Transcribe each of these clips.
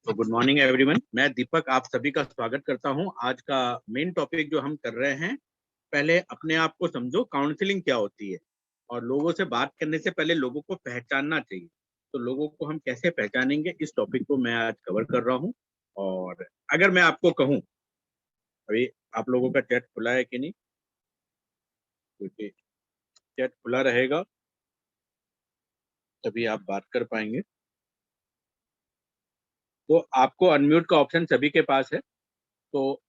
तो good morning everyone, मैं दीपक आप सभी का स्वागत करता हूं। आज का मेन टॉपिक जो हम कर रहे हैं, पहले अपने आप को समझो, काउंसलिंग क्या होती है। और लोगों से बात करने से पहले लोगों को पहचानना चाहिए। तो लोगों को हम कैसे पहचानेंगे, इस टॉपिक को मैं आज कवर कर रहा हूं। और अगर मैं आपको कहूं, अभी आप लोगों का चैट खुला है कि नहीं, क्योंकि चैट खुला रहेगा तभी आप बात कर पाएंगे। तो आपको अनम्यूट का ऑप्शन सभी के पास है, तो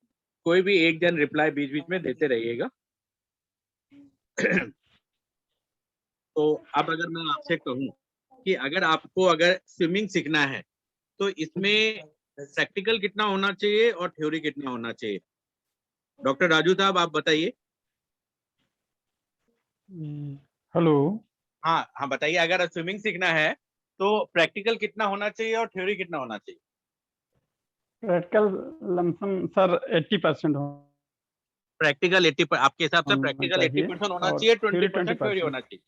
कोई भी एक जन रिप्लाई बीच बीच में देते रहिएगा। तो अब अगर मैं आपसे कहूं कि अगर स्विमिंग सीखना है तो इसमें प्रैक्टिकल कितना होना चाहिए और थ्योरी कितना होना चाहिए, डॉक्टर राजू साहब आप बताइए। हेलो। हाँ हाँ बताइए, अगर स्विमिंग सीखना है तो प्रैक्टिकल कितना होना चाहिए और थ्योरी कितना होना चाहिए? प्रैक्टिकल लमसम सर 80% प्रैक्टिकल 80, आपके हिसाब से होना प्रैक्टिकल चाहिए 80% होना और चाहिए, थ्योरी 20% थ्योरी 20%। होना चाहिए,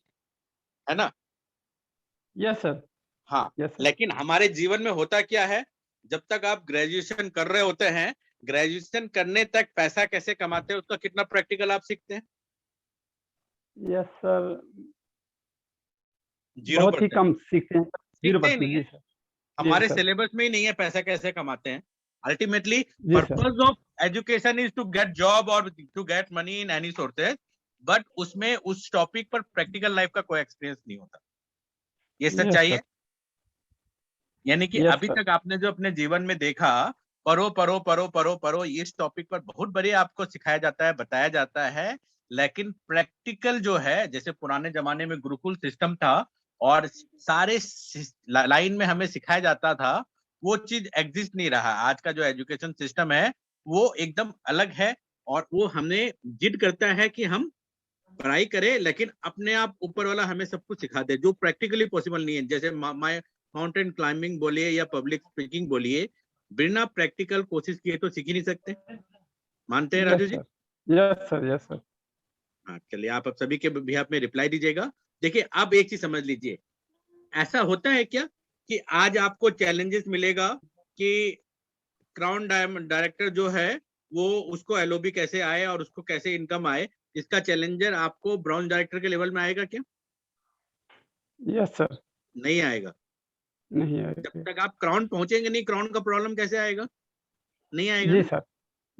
है ना? Yes sir. हाँ। Yes sir. लेकिन हमारे जीवन में होता क्या है, जब तक आप ग्रेजुएशन कर रहे होते हैं, ग्रेजुएशन करने तक पैसा कैसे कमाते हैं उसका कितना प्रैक्टिकल आप सीखते हैं? Yes sir. 0%। बहुत ही कम सीखते हैं। सीखते ही 0%। नहीं है, जी सर। जी हमारे सर। सिलेबस में ही नहीं है पैसा कैसे कमाते हैं। अल्टीमेटली जी sir. Purpose of education is to get job और to get money in any sources, but उसमें उस टॉपिक पर प्रैक्टिकल लाइफ का कोई एक्सपीरियंस नहीं होता। ये यस सच्चाई है। सर। यानी कि यस अभी सर। तक आपने जो अपने जीवन में देखा, पढ़ो पढ़ो पढ़ो पढ़ो पढ़ो, इस टॉपिक पर बहुत बढ़िया आपको सिखाया जाता है, बताया जाता है। लेकिन प्रैक्टिकल जो है, जैसे पुराने जमाने में गुरुकुल सिस्टम था और सारे लाइन में हमें सिखाया जाता था, वो चीज एग्जिस्ट नहीं रहा। आज का जो एजुकेशन सिस्टम है वो एकदम अलग है। और वो हमें जिद करता है कि हम पढ़ाई करें, लेकिन अपने आप ऊपर वाला हमें सब कुछ सिखा दे, जो प्रैक्टिकली पॉसिबल नहीं है। जैसे माउंटेन क्लाइंबिंग बोलिए या पब्लिक स्पीकिंग बोलिए, बिना प्रैक्टिकल कोशिश किए तो सीख ही नहीं सकते। मानते हैं राजू यस जी? Sir. Yes sir. Yes sir. हाँ चलिए, आप अब सभी के बिहाफ में रिप्लाई दीजिएगा। देखिए, अब एक चीज समझ लीजिए, ऐसा होता है क्या कि आज आपको चैलेंजेस मिलेगा कि क्राउन डायरेक्टर जो है वो, उसको एलओबी कैसे आए और उसको कैसे इनकम आए, इसका चैलेंजर आपको ब्राउन डायरेक्टर के लेवल में आएगा क्या? Yes sir. नहीं आएगा। नहीं जब आएगा। तक आप क्राउन पहुंचेंगे नहीं, क्राउन का प्रॉब्लम कैसे आएगा? नहीं आएगा जी ना। सर।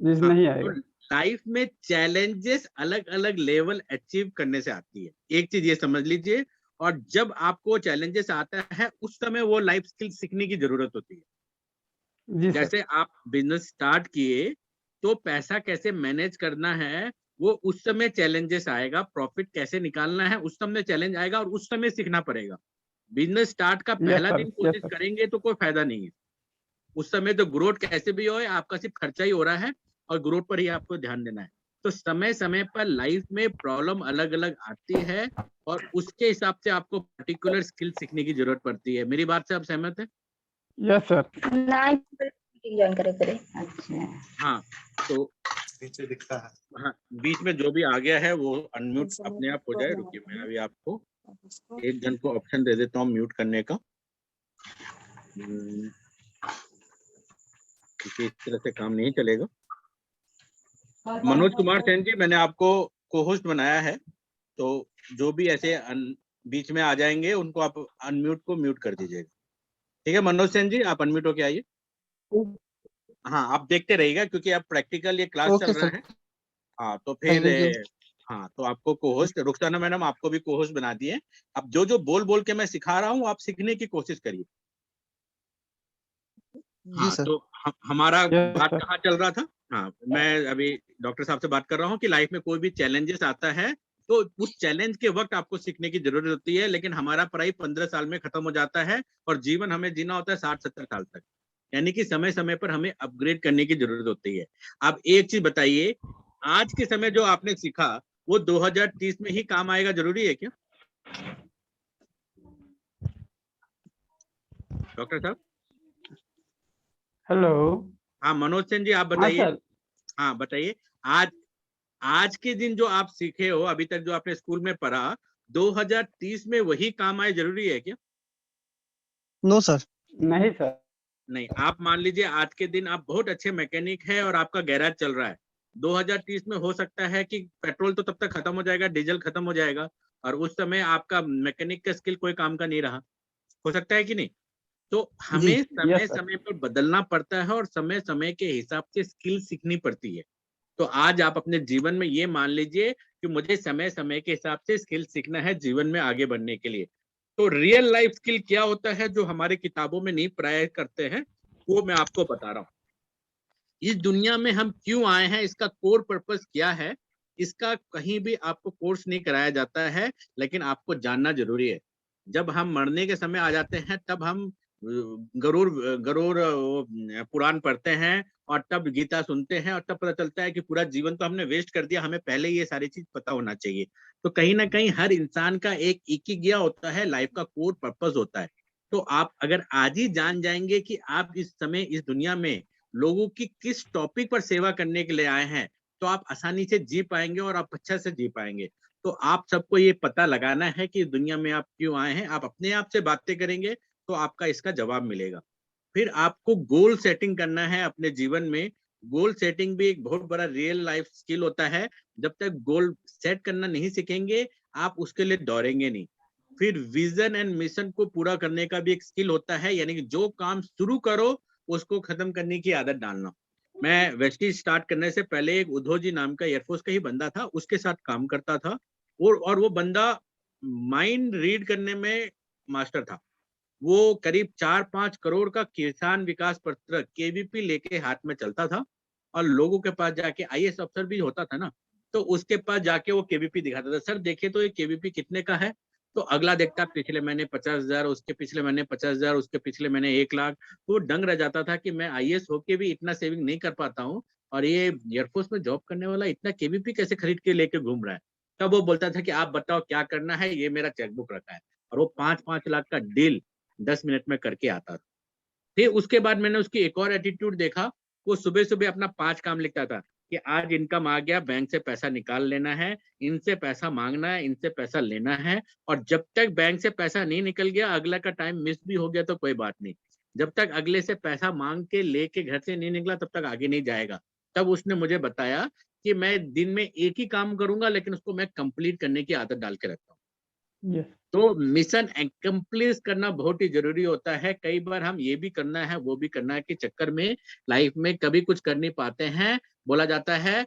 जी हाँ, नहीं तो आएगा। लाइफ में चैलेंजेस अलग अलग लेवल अचीव करने से आती है, एक चीज ये समझ लीजिए। और जब आपको चैलेंजेस आता है उस समय वो लाइफ स्किल सीखने की जरूरत होती है। जी सर। जैसे आप बिजनेस स्टार्ट किए तो पैसा कैसे मैनेज करना है, वो उस समय चैलेंजेस आएगा। प्रॉफिट कैसे निकालना है उस समय चैलेंज आएगा और उस समय सीखना पड़ेगा। बिजनेस स्टार्ट का यस पहला सर। दिन यस कोशिश सर। करेंगे तो कोई फायदा नहीं है। उस समय तो ग्रोथ कैसे भी हो, आपका सिर्फ खर्चा ही हो रहा है और ग्रोथ पर ही आपको ध्यान देना है। तो समय समय पर लाइफ में प्रॉब्लम अलग अलग आती है और उसके हिसाब से आपको पर्टिकुलर स्किल सीखने की जरूरत पड़ती है। मेरी बात से आप सहमत है? Yes sir. ज्वाइन करे करे। अच्छा। हाँ, तो नीचे दिखता है। हाँ, बीच में जो भी आ गया है वो अनम्यूट अपने आप हो जाए। रुकिए, मैं अभी आपको एक जन को ऑप्शन दे देता हूँ म्यूट करने का, क्योंकि इस तरह से काम नहीं चलेगा। मनोज कुमार सेन जी, मैंने आपको को होस्ट बनाया है, तो जो भी ऐसे बीच में आ जाएंगे उनको आप अनम्यूट को म्यूट कर दीजिएगा। ठीक है मनोज सेन जी, आप अनम्यूट होके आइए। हाँ, आप देखते रहिएगा क्योंकि अब प्रैक्टिकल ये क्लास चल रहा है। हाँ तो फिर हाँ, तो आपको को होस्ट रुखसाना मैडम, आपको भी को होस्ट बना दिए। अब जो जो बोल बोल के मैं सिखा रहा हूँ आप सीखने की कोशिश करिए। हाँ, तो हमारा यस बात सर। कहाँ चल रहा था? हाँ, मैं अभी डॉक्टर साहब से बात कर रहा हूँ कि लाइफ में कोई भी चैलेंजेस आता है तो उस चैलेंज के वक्त आपको सीखने की जरूरत होती है। लेकिन हमारा पढ़ाई 15 साल में खत्म हो जाता है और जीवन हमें जीना होता है 60-70 साल तक। यानी कि समय समय पर हमें अपग्रेड करने की जरूरत होती है। अब एक चीज बताइए, आज के समय जो आपने सीखा वो 2030 में ही काम आएगा, जरूरी है क्या डॉक्टर साहब? हेलो। हाँ मनोज सेन जी, आप हाँ बताइए। सर। हाँ बताइए, आज आज के दिन जो आप सीखे हो, अभी तक जो आपने स्कूल में पढ़ा, 2030 में वही काम आए, जरूरी है क्या? No sir. नहीं सर। नहीं, आप मान लीजिए आज के दिन आप बहुत अच्छे मैकेनिक है और आपका गैराज चल रहा है, 2030 में हो सकता है कि पेट्रोल तो तब तक खत्म हो जाएगा, डीजल खत्म हो जाएगा, और उस समय आपका मैकेनिक का स्किल कोई काम का नहीं रहा, हो सकता है कि नहीं? तो जी हमें यस समय सर। समय पर बदलना पड़ता है और समय समय के हिसाब से स्किल सीखनी पड़ती है। तो आज आप अपने जीवन में ये मान लीजिए कि मुझे समय समय के हिसाब से स्किल सीखना है जीवन में आगे बढ़ने के लिए। तो रियल लाइफ स्किल क्या होता है जो हमारे किताबों में नहीं पढ़ाया करते हैं, वो मैं आपको बता रहा हूँ। इस दुनिया में हम क्यों आए हैं, इसका कोर पर्पस क्या है, इसका कहीं भी आपको कोर्स नहीं कराया जाता है, लेकिन आपको जानना जरूरी है। जब हम मरने के समय आ जाते हैं तब हम गरुड़ गरुड़ पुराण पढ़ते हैं और तब गीता सुनते हैं और तब पता चलता है कि पूरा जीवन तो हमने वेस्ट कर दिया, हमें पहले ये सारी चीज पता होना चाहिए। तो कहीं ना कहीं हर इंसान का एक इकिगाई होता है, लाइफ का कोर पर्पस होता है। तो आप अगर आज ही जान जाएंगे कि आप इस समय इस दुनिया में लोगों की किस टॉपिक पर सेवा करने के लिए आए हैं, तो आप आसानी से जी पाएंगे और आप अच्छा से जी पाएंगे। तो आप सबको ये पता लगाना है कि दुनिया में आप क्यों आए हैं, आप अपने आप से बातें करेंगे तो आपका इसका जवाब मिलेगा। फिर आपको गोल सेटिंग करना है अपने जीवन में। गोल सेटिंग भी एक बहुत बड़ा रियल लाइफ स्किल होता है। जब तक गोल सेट करना नहीं सीखेंगे, आप उसके लिए दौड़ेंगे नहीं। फिर विजन एंड मिशन को पूरा करने का भी एक स्किल होता है, यानी कि जो काम शुरू करो उसको खत्म करने की आदत डालना। मैं वेस्टीज स्टार्ट करने से पहले एक उद्धव जी नाम का एयरफोर्स का ही बंदा था, उसके साथ काम करता था। और वो बंदा माइंड रीड करने में मास्टर था। वो करीब 4-5 करोड़ का किसान विकास पत्र केवीपी लेके हाथ में चलता था और लोगों के पास जाके, आईएएस अफसर भी होता था ना, तो उसके पास जाके वो केवीपी दिखाता था। सर देखिए तो ये केवीपी कितने का है? तो अगला देखता पिछले महीने 50,000, उसके पिछले महीने 50,000, उसके पिछले महीने 1 लाख। तो वो दंग रह जाता था कि मैं आईएएस होके भी इतना सेविंग नहीं कर पाता हूँ और ये एयरफोर्स में जॉब करने वाला इतना केवीपी कैसे खरीद के लेके घूम रहा है। तब वो बोलता था कि आप बताओ क्या करना है, ये मेरा चेकबुक रखा है। और वो 5-5 लाख का डील 10 मिनट में करके आता था। फिर उसके बाद मैंने उसकी एक और एटीट्यूड देखा। वो सुबह सुबह अपना 5 काम लिखता था कि आज इनकम आ गया, बैंक से पैसा निकाल लेना है, इनसे पैसा मांगना है, इनसे पैसा लेना है, और जब तक बैंक से पैसा नहीं निकल गया, अगला का टाइम मिस भी हो गया तो कोई बात नहीं, जब तक अगले से पैसा मांग के लेके घर से नहीं निकला तब तक आगे नहीं जाएगा। तब उसने मुझे बताया कि मैं दिन में एक ही काम करूंगा लेकिन उसको मैं कंप्लीट करने की आदत डाल के रखता हूँ। यस तो मिशन एक्म्प्लिश करना बहुत ही जरूरी होता है। कई बार हम ये भी करना है वो भी करना है के चक्कर में लाइफ में कभी कुछ कर नहीं पाते हैं। बोला जाता है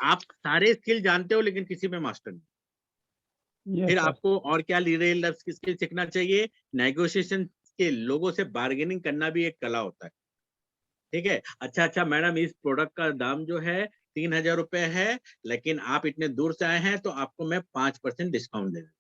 आप सारे स्किल जानते हो लेकिन किसी में मास्टर नहीं। यस फिर सर। आपको और क्या रियल स्किल सीखना चाहिए? नेगोशिएशन के, लोगों से बार्गेनिंग करना भी एक कला होता है। ठीक है, अच्छा मैडम इस प्रोडक्ट का दाम जो है 3,000 रुपए है, लेकिन आप इतने दूर से आए हैं तो आपको मैं 5% डिस्काउंट दे दूँ।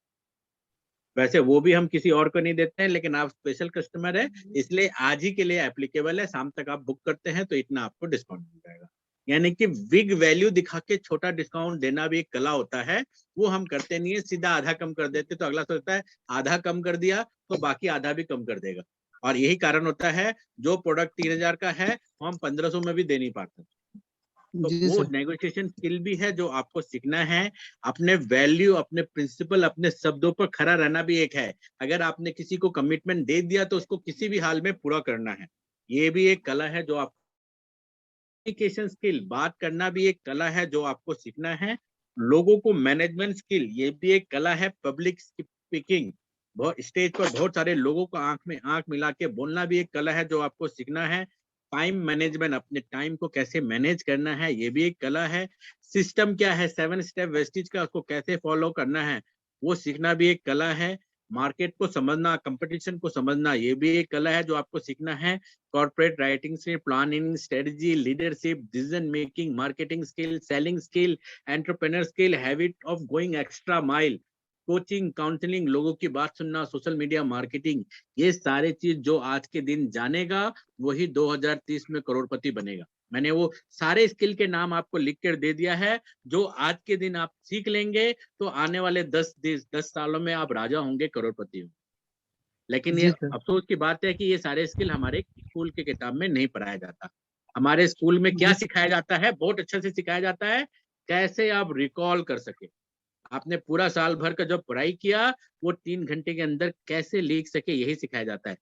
वैसे वो भी हम किसी और को नहीं देते हैं, लेकिन आप स्पेशल कस्टमर है इसलिए आज ही के लिए एप्लीकेबल है, शाम तक आप बुक करते हैं तो इतना आपको डिस्काउंट मिल जाएगा। यानी कि बिग वैल्यू दिखा के छोटा डिस्काउंट देना भी एक कला होता है। वो हम करते नहीं है, सीधा आधा कम कर देते तो अगला सोचता है आधा कम कर दिया तो बाकी आधा भी कम कर देगा। और यही कारण होता है जो प्रोडक्ट 3,000 का है वो हम 1,500 में भी दे नहीं पाते। तो जी वो सर। नेगोशिएशन स्किल भी है जो आपको सीखना है। अपने वैल्यू, अपने प्रिंसिपल, अपने शब्दों पर खरा रहना भी एक है। अगर आपने किसी को कमिटमेंट दे दिया तो उसको किसी भी हाल में पूरा करना है। ये भी एक कला है जो आप, कम्युनिकेशन स्किल, बात करना भी एक कला है जो आपको सीखना है। लोगों को मैनेजमेंट स्किल, ये भी एक कला है। पब्लिक स्पीकिंग, बहुत स्टेज पर बहुत सारे लोगों को आंख में आंख मिला के बोलना भी एक कला है जो आपको सीखना है। टाइम मैनेजमेंट, अपने टाइम को कैसे मैनेज करना है, ये भी एक कला है। सिस्टम क्या है 7 स्टेप वेस्टिज का, उसको कैसे फॉलो करना है, वो सीखना भी एक कला है। मार्केट को समझना, कंपटीशन को समझना, ये भी एक कला है जो आपको सीखना है। कॉर्पोरेट राइटिंग से planning, strategy, leadership, decision making, marketing skill, selling skill, entrepreneur skill, habit of going extra mile, coaching, counselling, लोगों की बात सुनना, सोशल मीडिया मार्केटिंग, ये सारे चीज जो आज के दिन जानेगा वही 2030 में करोड़पति बनेगा। मैंने वो सारे स्किल के नाम आपको लिख कर दे दिया है। जो आज के दिन आप सीख लेंगे तो आने वाले 10 सालों में आप राजा होंगे, करोड़पति होंगे। लेकिन ये जी सर। अफसोस की बात है कि ये सारे स्किल हमारे स्कूल के किताब में नहीं पढ़ाया जाता। हमारे स्कूल में क्या जी सिखाया जाता है? बहुत अच्छे से सिखाया जाता है कैसे आप रिकॉल कर सके, आपने पूरा साल भर का जो पढ़ाई किया वो 3 घंटे के अंदर कैसे लिख सके, यही सिखाया जाता है।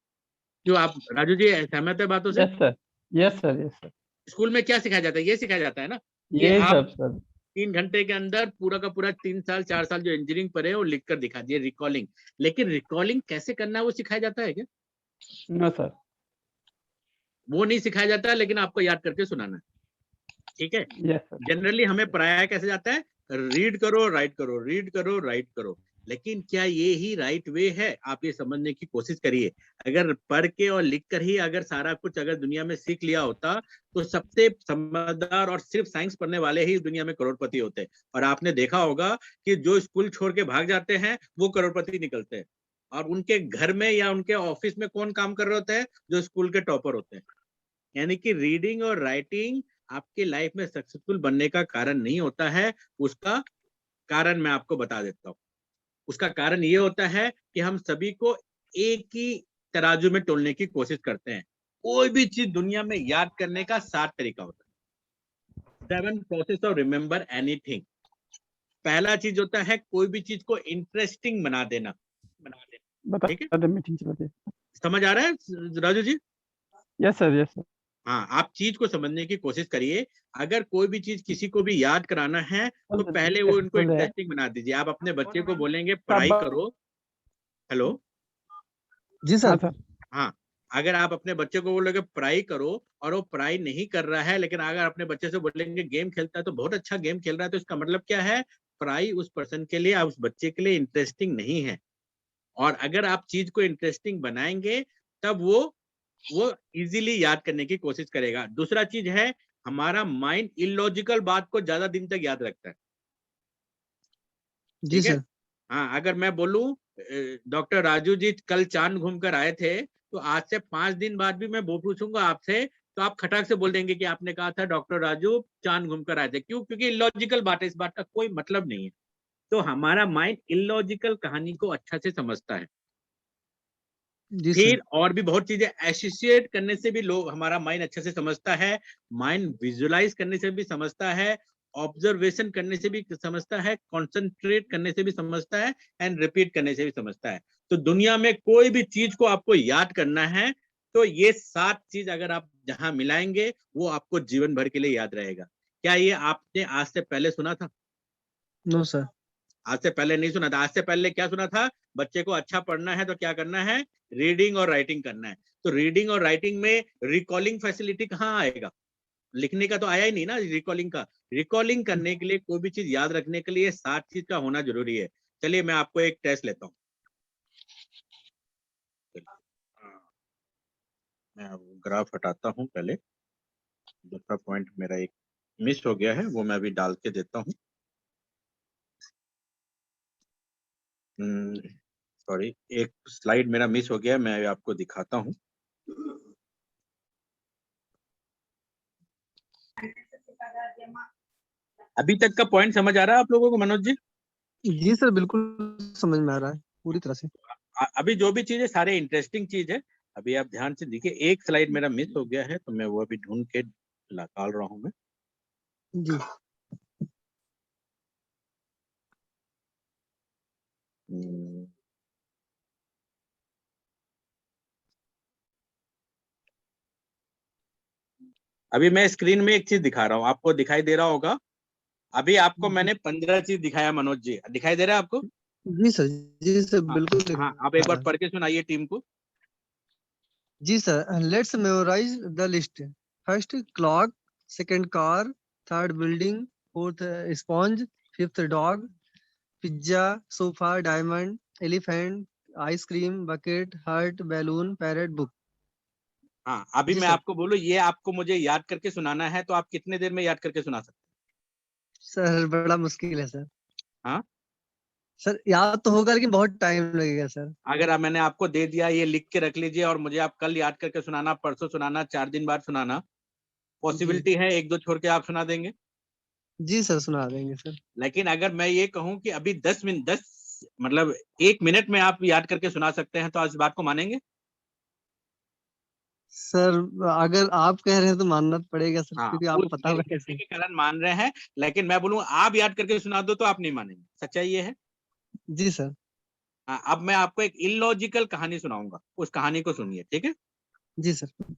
जो आप राजू जी सहमत है बातों से? Yes sir, yes sir, yes sir, school में क्या सिखाया जाता है? ये सिखाया जाता है ना कि यही आप सब सर। 3 घंटे के अंदर पूरा का पूरा 3 साल 4 साल जो इंजीनियरिंग पढ़े हैं वो लिख कर दिखा दिए, रिकॉलिंग। लेकिन रिकॉलिंग कैसे करना है वो सिखाया जाता है क्या? No sir. वो नहीं सिखाया जाता, लेकिन आपको याद करके सुनाना है। ठीक है। Yes sir. जनरली हमें पढ़ाया कैसे जाता है? रीड करो राइट करो, रीड करो राइट करो। लेकिन क्या ये ही राइट वे है? आप ये समझने की कोशिश करिए। अगर पढ़ के और लिख कर ही अगर सारा कुछ अगर दुनिया में सीख लिया होता तो सबसे समझदार और सिर्फ साइंस पढ़ने वाले ही दुनिया में करोड़पति होते। और आपने देखा होगा कि जो स्कूल छोड़ के भाग जाते हैं वो करोड़पति निकलते हैं। और उनके घर में या उनके ऑफिस में कौन काम कर रहे होते हैं? जो स्कूल के टॉपर होते हैं। यानी कि रीडिंग और राइटिंग आपके लाइफ में सक्सेसफुल बनने का कारण नहीं होता है। उसका कारण मैं आपको बता देता हूँ। उसका कारण ये होता है कि हम सभी को एक ही तराजू में तोलने की कोशिश करते हैं। कोई भी चीज दुनिया में याद करने का 7 तरीका होता है। 7 प्रोसेस ऑफ रिमेम्बर एनीथिंग। पहला चीज होता है कोई भी चीज को इंटरेस्टिंग बना देना। ठीक है, बता दे, मीटिंग चलती है। समझ आ रहा है Raju ji? Yes sir, yes sir. हाँ, आप चीज को समझने की कोशिश करिए। अगर कोई भी चीज किसी को भी याद कराना है तो पहले वो उनको इंटरेस्टिंग बना दीजिए। आप अपने बच्चे को बोलेंगे पढ़ाई करो। हेलो जी हाँ सर। सर। हाँ, अगर आप अपने बच्चे को बोलोगे पढ़ाई करो और वो पढ़ाई नहीं कर रहा है, लेकिन अगर अपने बच्चे से बोलेंगे गेम खेलता है तो बहुत अच्छा गेम खेल रहा है, तो इसका मतलब क्या है? पढ़ाई उस पर्सन के लिए, उस बच्चे के लिए इंटरेस्टिंग नहीं है। और अगर आप चीज को इंटरेस्टिंग बनाएंगे तब वो इजीली याद करने की कोशिश करेगा। दूसरा चीज है, हमारा माइंड इलॉजिकल बात को ज्यादा दिन तक याद रखता है। जी ठीक है। सर। हाँ, अगर मैं बोलूं डॉक्टर राजू जी कल चांद घूम कर आए थे, तो आज से 5 दिन बाद भी मैं वो पूछूंगा आपसे, तो आप खटाक से बोल देंगे कि आपने कहा था डॉक्टर राजू चांद घूम कर आए थे। क्यों? क्योंकि इलॉजिकल बात है, इस बात का कोई मतलब नहीं है। तो हमारा माइंड इलॉजिकल कहानी को अच्छा से समझता है। जी सर। फिर और भी बहुत चीजें एसोसिएट करने से भी लोग, हमारा माइंड अच्छे से समझता है। माइंड विजुअलाइज करने से भी समझता है, ऑब्जर्वेशन करने से भी समझता है, कॉन्सेंट्रेट करने से भी समझता है, एंड रिपीट करने से भी समझता है। तो दुनिया में कोई भी चीज को आपको याद करना है तो ये 7 चीज अगर आप जहां मिलाएंगे वो आपको जीवन भर के लिए याद रहेगा। क्या ये आपने आज से पहले सुना था? No sir. आज से पहले नहीं सुना था। आज से पहले क्या सुना था? बच्चे को अच्छा पढ़ना है तो क्या करना है? रीडिंग और राइटिंग करना है। तो रीडिंग और राइटिंग में रिकॉलिंग फैसिलिटी कहाँ आएगा? लिखने का तो आया ही नहीं ना रिकॉलिंग का। रिकॉलिंग करने के लिए, कोई भी चीज याद रखने के लिए 7 चीज का होना जरूरी है। चलिए मैं आपको एक टेस्ट लेता हूँ। मैं ग्राफ हटाता हूँ पहले। दूसरा पॉइंट मेरा एक मिस हो गया है, वो मैं अभी डाल के देता हूँ। सॉरी, एक स्लाइड मेरा मिस हो गया है, मैं आपको दिखाता हूँ। अभी तक का पॉइंट समझ आ रहा है आप लोगों को मनोज जी? जी सर, बिल्कुल समझ में आ रहा है पूरी तरह से। अभी जो भी चीज है सारे इंटरेस्टिंग चीज है। अभी आप ध्यान से देखिए, एक स्लाइड मेरा मिस हो गया है तो मैं वो अभी ढूंढ के निकाल रहा हूँ मैं। जी। हम्म, अभी मैं स्क्रीन में एक चीज दिखा रहा हूँ, आपको दिखाई दे रहा होगा। अभी आपको मैंने 15 चीज दिखाया मनोज जी, दिखाई दे रहा है आपको? जी सर। जी सर, बिल्कुल दिख हाँ, आप एक बार रहा है। पढ़ के सुनाइए टीम को। जी sir, let's memorise the list. First clock, second car, third building, fourth sponge, fifth dog, pizza, sofa, diamond, elephant, ice cream, bucket, heart, balloon, parrot, book. हाँ, अभी जी मैं सर। आपको बोलूँ ये आपको मुझे याद करके सुनाना है तो आप कितने देर में याद करके सुना सकते सर बड़ा मुश्किल है सर। हैं? हाँ, सर याद तो होगा लेकिन बहुत टाइम लगेगा सर। अगर मैंने आपको दे दिया ये लिख के रख लीजिए और मुझे आप कल याद करके सुनाना, परसों सुनाना, 4 दिन बाद सुनाना, जी। पॉसिबिलिटी है 1-2 छोड़ के आप सुना देंगे। जी सर, सुना देंगे सर। लेकिन अगर मैं ये कहूं कि अभी 10 मिनट 10 मतलब 1 मिनट में आप याद करके सुना सकते हैं तो आज इस बात को मानेंगे? सर अगर आप कह रहे हैं तो मानना पड़ेगा सर, हाँ, क्योंकि आपको उस पता होगा कहने कैसे। के कारण मान रहे हैं, लेकिन मैं बोलूँ आप याद करके सुना दो तो आप नहीं मानेंगे, सच्चाई ये है। जी सर। हाँ, अब मैं आपको एक इलॉजिकल कहानी सुनाऊंगा, उस कहानी को सुनिए, ठीक है। जी सर।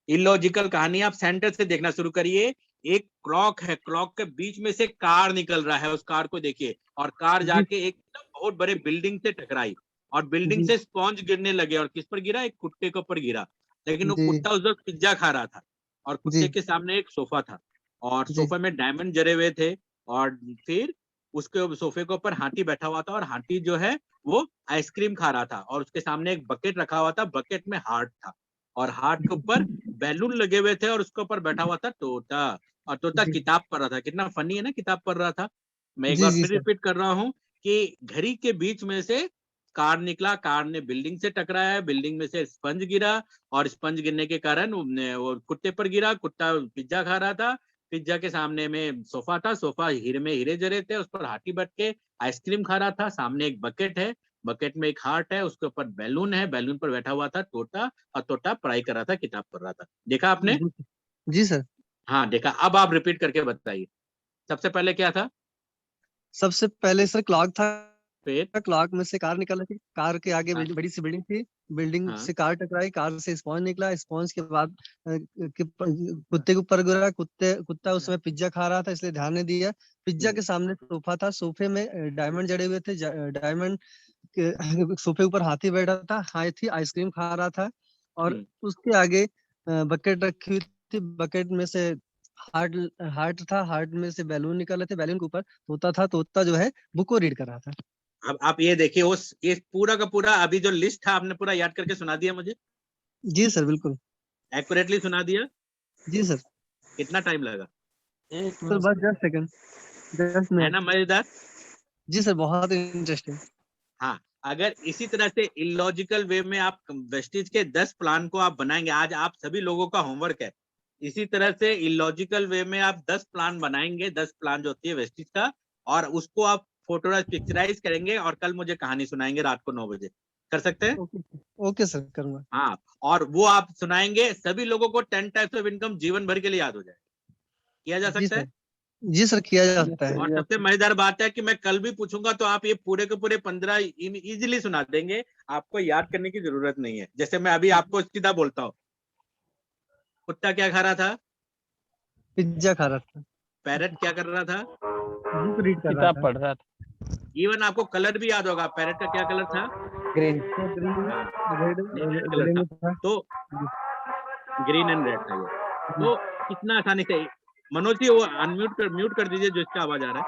इलॉजिकल कहानी आप सेंटर से देखना शुरू करिए। एक क्लॉक है, क्लॉक के बीच में से कार निकल रहा है, उस कार को देखिए, और कार जी जाके एक बहुत बड़े बिल्डिंग से टकराई, और बिल्डिंग जी से स्पॉन्ज गिरने लगे, और किस पर गिरा, एक कुत्ते के ऊपर गिरा। लेकिन वो जी कुत्ता उस वक्त पिज्जा खा रहा था, और कुत्ते जी के सामने एक सोफा था, और जी सोफे में डायमंड जड़े हुए थे, और फिर उसके सोफे के ऊपर हाथी बैठा हुआ था, और हाथी जो है वो आइसक्रीम खा रहा था, और उसके सामने एक बकेट रखा हुआ था, बकेट में हार्ट था, और हार्ट के ऊपर बैलून लगे हुए थे, और उसके ऊपर बैठा हुआ था तोता, और तोता जी किताब पढ़ रहा था। कितना फनी है ना, किताब पढ़ रहा था। मैं एक जी बार जी फिर सर। रिपीट कर रहा हूँ कि घड़ी के बीच में से कार निकला, कार ने बिल्डिंग से टकराया, बिल्डिंग में से स्पंज गिरा, और स्पंज गिरने के कारण वो कुत्ते पर गिरा, कुत्ता पिज्जा खा रहा था, पिज्जा के सामने में सोफा था, सोफा हीरे में हीरे जड़े थे, उस पर हाथी बैठ के आइसक्रीम खा रहा था, सामने एक बकेट है, बकेट में एक हार्ट है, उसके ऊपर बैलून है, बैलून पर बैठा हुआ था तोता, और तोता पढ़ाई कर रहा था, किताब पढ़ रहा था। देखा आपने? जी जी सर। हाँ देखा। अब आप रिपीट करके बताइए, सबसे पहले क्या था? सबसे पहले सर क्लॉक था, फिर? क्लॉक में से कार निकल रही थी, कार के आगे हाँ, बड़ी सी बिल्डिंग थी, बिल्डिंग हाँ, से कार टकराई, कार से स्पॉन्ज निकला, स्पॉन्ज के बाद कुत्ते के ऊपर गिरा, कुत्ता उस समय पिज्जा खा रहा था इसलिए ध्यान नहीं दिया। पिज्जा के सामने सोफा था, सोफे में डायमंड जड़े हुए थे, डायमंड के सोफे ऊपर हाथी बैठा था, हाथी आइसक्रीम खा रहा था, और हम्म, उसके आगे बकेट रखी हुई थी, बकेट में से हार्ट हार्ट था, हार्ट में से बैलून निकल रहे थे, बैलून के ऊपर तोता था, तोता जो है बुक को रीड कर रहा था। अब आप ये देखिए, उस ये पूरा का पूरा अभी जो लिस्ट था आपने पूरा याद करके सुना दिया मुझे, जी सर बिल्कुल। एक्यूरेटली सुना दिया। जी सर। कितना टाइम लगा? एक सर मिनट बस सर। 10 second, 10 minute. है ना मजेदार? जी सर बहुत इंटरेस्टिंग। हाँ, अगर इसी तरह से इलॉजिकल वे में आप वेस्टिज के 10 प्लान को आप बनाएंगे, आज आप सभी लोगों का होमवर्क है, इसी तरह से इलॉजिकल वे में आप 10 प्लान बनाएंगे, 10 प्लान जो होती है वेस्टिज का, और उसको आप फोटोराइज पिक्चराइज करेंगे, और कल मुझे कहानी सुनाएंगे रात को 9 बजे। कर सकते हैं? ओके। ओके सर करूंगा। हाँ, और वो आप सुनाएंगे, सभी लोगों को 10 टाइप्स ऑफ इनकम जीवन भर के लिए याद हो जाए। किया जा जी सकता है? सर। जी सर किया जा यस सकता है। और सर, सबसे यस मजेदार बात है कि मैं कल भी पूछूंगा तो आप ये पूरे के पूरे 15 इजीली सुना देंगे, आपको याद करने की जरूरत नहीं है। जैसे मैं अभी आपको सीधा बोलता हूँ, कुत्ता क्या खा रहा था, पिज्जा खा रहा था, पैरट क्या कर रहा था, बुक रीड कर रहा किताब था। पढ़ रहा था। इवन आपको कलर भी याद होगा, पैरट का क्या कलर था? ग्रीन। तो ग्रीन, हाँ, रेड, नहीं, रेड कलर ग्रे था। में था। तो ग्रीन एंड रेड था ये। तो कितना आसानी से, मनोज जी वो म्यूट कर दीजिए जो इसका आवाज आ रहा है,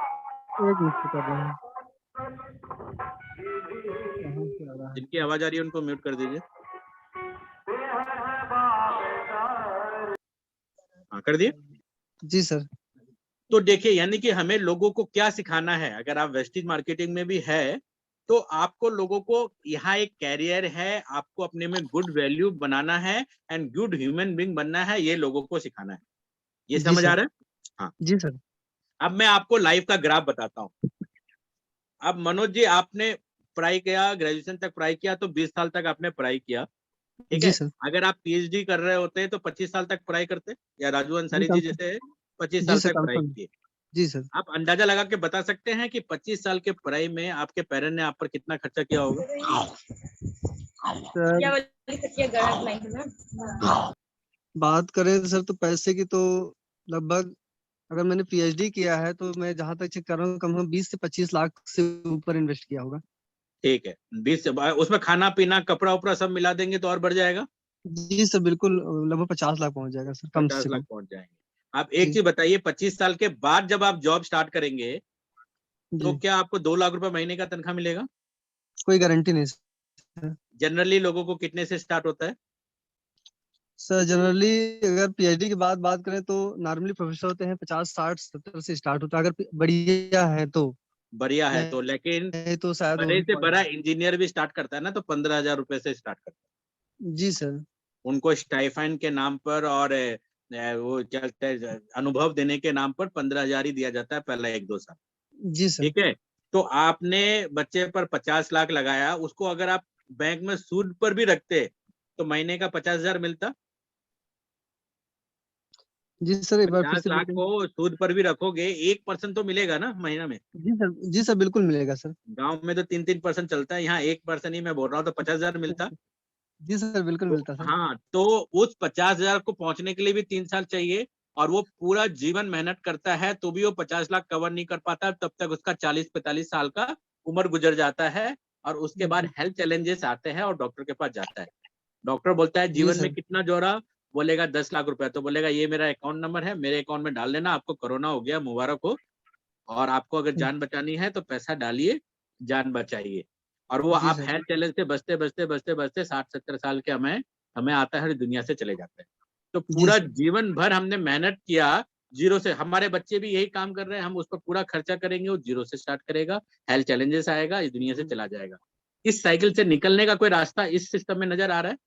एक मिनट कर रहे हैं, कहाँ से आ रहा है? जिनकी आवाज आ रही है उनको म्यूट कर दीजिए। हाँ, कर दिए। जी सर। तो देखिए, यानी कि हमें लोगों को क्या सिखाना है, अगर आप वेस्टेज मार्केटिंग में भी है तो आपको लोगों को, यहाँ एक कैरियर है, आपको अपने में गुड वैल्यू बनाना है, एंड गुड ह्यूमन बीइंग बनना है, ये लोगों को सिखाना है। ये जी समझ आ सर। रहा है? हाँ। जी सर। अब मैं आपको लाइफ का ग्राफ बताता हूँ। अब मनोज जी, आपने पढ़ाई किया, ग्रेजुएशन तक पढ़ाई किया, तो 20 साल तक आपने पढ़ाई किया, ठीक जी है। सर। अगर आप पीएचडी कर रहे होते तो 25 साल तक पढ़ाई करते, या राजू जी अंसारी जी कंफर्म। जैसे 25 जी साल सर तक पढ़ाई कंफर्म। की। जी सर। आप अंदाजा लगा के बता सकते हैं कि 25 साल के पढ़ाई में आपके पेरेंट ने आप पर कितना खर्चा किया होगा? सर क्या वाली सच्ची गलत नहीं है ना। बात करें सर तो पैसे की तो लगभग, अगर मैंने पीएचडी किया है तो मैं जहां तक चेक कर रहा हूँ कम से कम 20 से 25 लाख से ऊपर इन्वेस्ट किया होगा। ठीक है, 20 उसमें खाना पीना कपड़ा उपड़ा सब मिला देंगे तो और बढ़ जाएगा, जी सर बिल्कुल, लगभग 50 लाख पहुंच जाएगा सर कम 50 से लाख कम। पहुंच जाएंगे। आप एक जी चीज बताइए, 25 साल के बाद जब आप जॉब स्टार्ट करेंगे तो जी। क्या आपको 2 लाख रुपए महीने का तनख्वाह मिलेगा? कोई गारंटी नहीं सर। जनरली लोगों को कितने से स्टार्ट होता है? सर जनरली अगर पीएचडी की बात करें तो नॉर्मली प्रोफेसर होते हैं 50 60 70 से स्टार्ट होता है, अगर बढ़िया है तो। बढ़िया है तो, लेकिन नहीं तो शायद वो बड़े भी से बड़ा पॉइंट। इंजीनियर भी स्टार्ट करता है ना, तो 15,000 रुपए से स्टार्ट करता जी सर। है। उनको स्टाइफाइंड के नाम पर और वो चलते अनुभव देने के नाम पर 15,000 ही दिया जाता है पहला 1-2 साल, जी सर। ठीक है। तो आपने बच्चे पर 50 लाख लगाया, उसको अगर आप बैंक में सूद पर भी रखते तो महीने का 50,000 मिलता। जी सर, एक बार फिर 50 से लाख बोलिए। को सूद पर भी रखोगे 1% तो मिलेगा ना महीना में। जी सर बिल्कुल मिलेगा सर। गांव में तो 3-3% चलता है, यहाँ 1% ही मैं बोल रहा हूँ, तो 50,000 मिलता। जी सर बिल्कुल तो मिलता सर। हाँ, तो उस 50,000 को पहुंचने के लिए भी 3 साल चाहिए, और वो पूरा जीवन मेहनत करता है तो भी वो 50 लाख कवर नहीं कर पाता, तब तक उसका 40-45 साल का उम्र गुजर जाता है। और उसके बाद जी हेल्थ चैलेंजेस आते हैं और डॉक्टर के पास जाता है। डॉक्टर बोलता है जी जीवन में सर। कितना जोड़ा, बोलेगा 10 लाख रुपए, तो बोलेगा ये मेरा अकाउंट नंबर है, मेरे अकाउंट में डाल देना, आपको कोरोना हो गया, मुबारक हो, और आपको अगर जान बचानी है तो पैसा डालिए, जान बचाइए। और वो जी आप सर। हेल्थ चैलेंज से बचते बचते बचते बचते 60-70 साल के हमें हमें आता है, दुनिया से चले जाते हैं। तो जी पूरा सर। जीवन भर हमने मेहनत किया जीरो से। हमारे बच्चे भी यही काम कर रहे हैं, हम उस पर पूरा खर्चा करेंगे, वो जीरो से स्टार्ट करेगा, हेल्थ चैलेंजेस आएगा, इस दुनिया से चला जाएगा। इस साइकिल से निकलने का कोई रास्ता इस सिस्टम में नजर आ रहा है?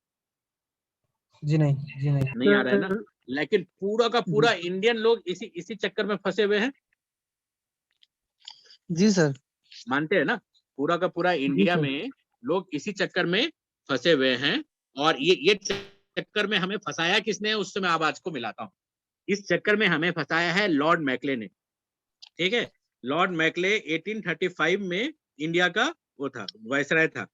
जी नहीं, जी नहीं। नहीं आ रहा है ना। सर लेकिन पूरा का पूरा इंडियन लोग इसी इसी चक्कर में फंसे हुए हैं। जी सर। मानते हैं ना? पूरा का पूरा जी इंडिया सर। में लोग इसी चक्कर में फंसे हुए हैं। और ये चक्कर में हमें फंसाया किसने, उससे मैं आवाज को मिलाता हूँ। इस चक्कर में हमें फंसाया है लॉर्ड मैकले ने। ठीक है, लॉर्ड मैकले 1835 में इंडिया का वो था, वायसराय था।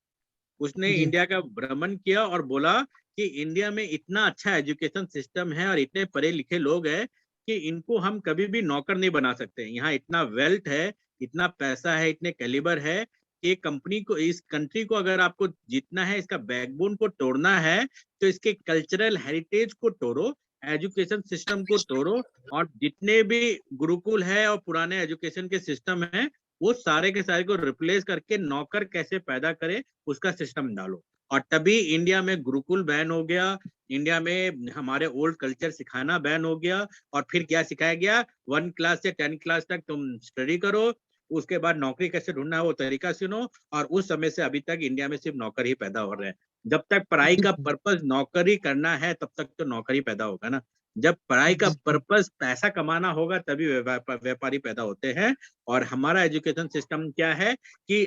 उसने जी इंडिया का भ्रमण किया और बोला कि इंडिया में इतना अच्छा एजुकेशन सिस्टम है और इतने पढ़े लिखे लोग हैं कि इनको हम कभी भी नौकर नहीं बना सकते। यहाँ इतना वेल्थ है, इतना पैसा है, इतने कैलिबर है कि कंपनी को, इस कंट्री को अगर आपको जीतना है, इसका बैकबोन को तोड़ना है, तो इसके कल्चरल हेरिटेज को तोड़ो, एजुकेशन सिस्टम को तोड़ो, और जितने भी गुरुकुल है और पुराने एजुकेशन के सिस्टम है, वो सारे के सारे को रिप्लेस करके नौकर कैसे पैदा करे उसका सिस्टम डालो। और तभी इंडिया में गुरुकुल बैन हो गया, इंडिया में हमारे ओल्ड कल्चर सिखाना बैन हो गया। और फिर क्या सिखाया गया, 1 क्लास से 10 क्लास तक तुम स्टडी करो, उसके बाद नौकरी कैसे ढूंढना है वो तरीका सुनो। और उस समय से अभी तक इंडिया में सिर्फ नौकर ही पैदा हो रहे हैं। जब तक पढ़ाई जी का सर। पर्पस नौकरी करना है तब तक तो नौकरी पैदा होगा ना। जब पढ़ाई का जी सर। पर्पस पैसा कमाना होगा तभी व्यापारी पैदा होते हैं। और हमारा एजुकेशन सिस्टम क्या है कि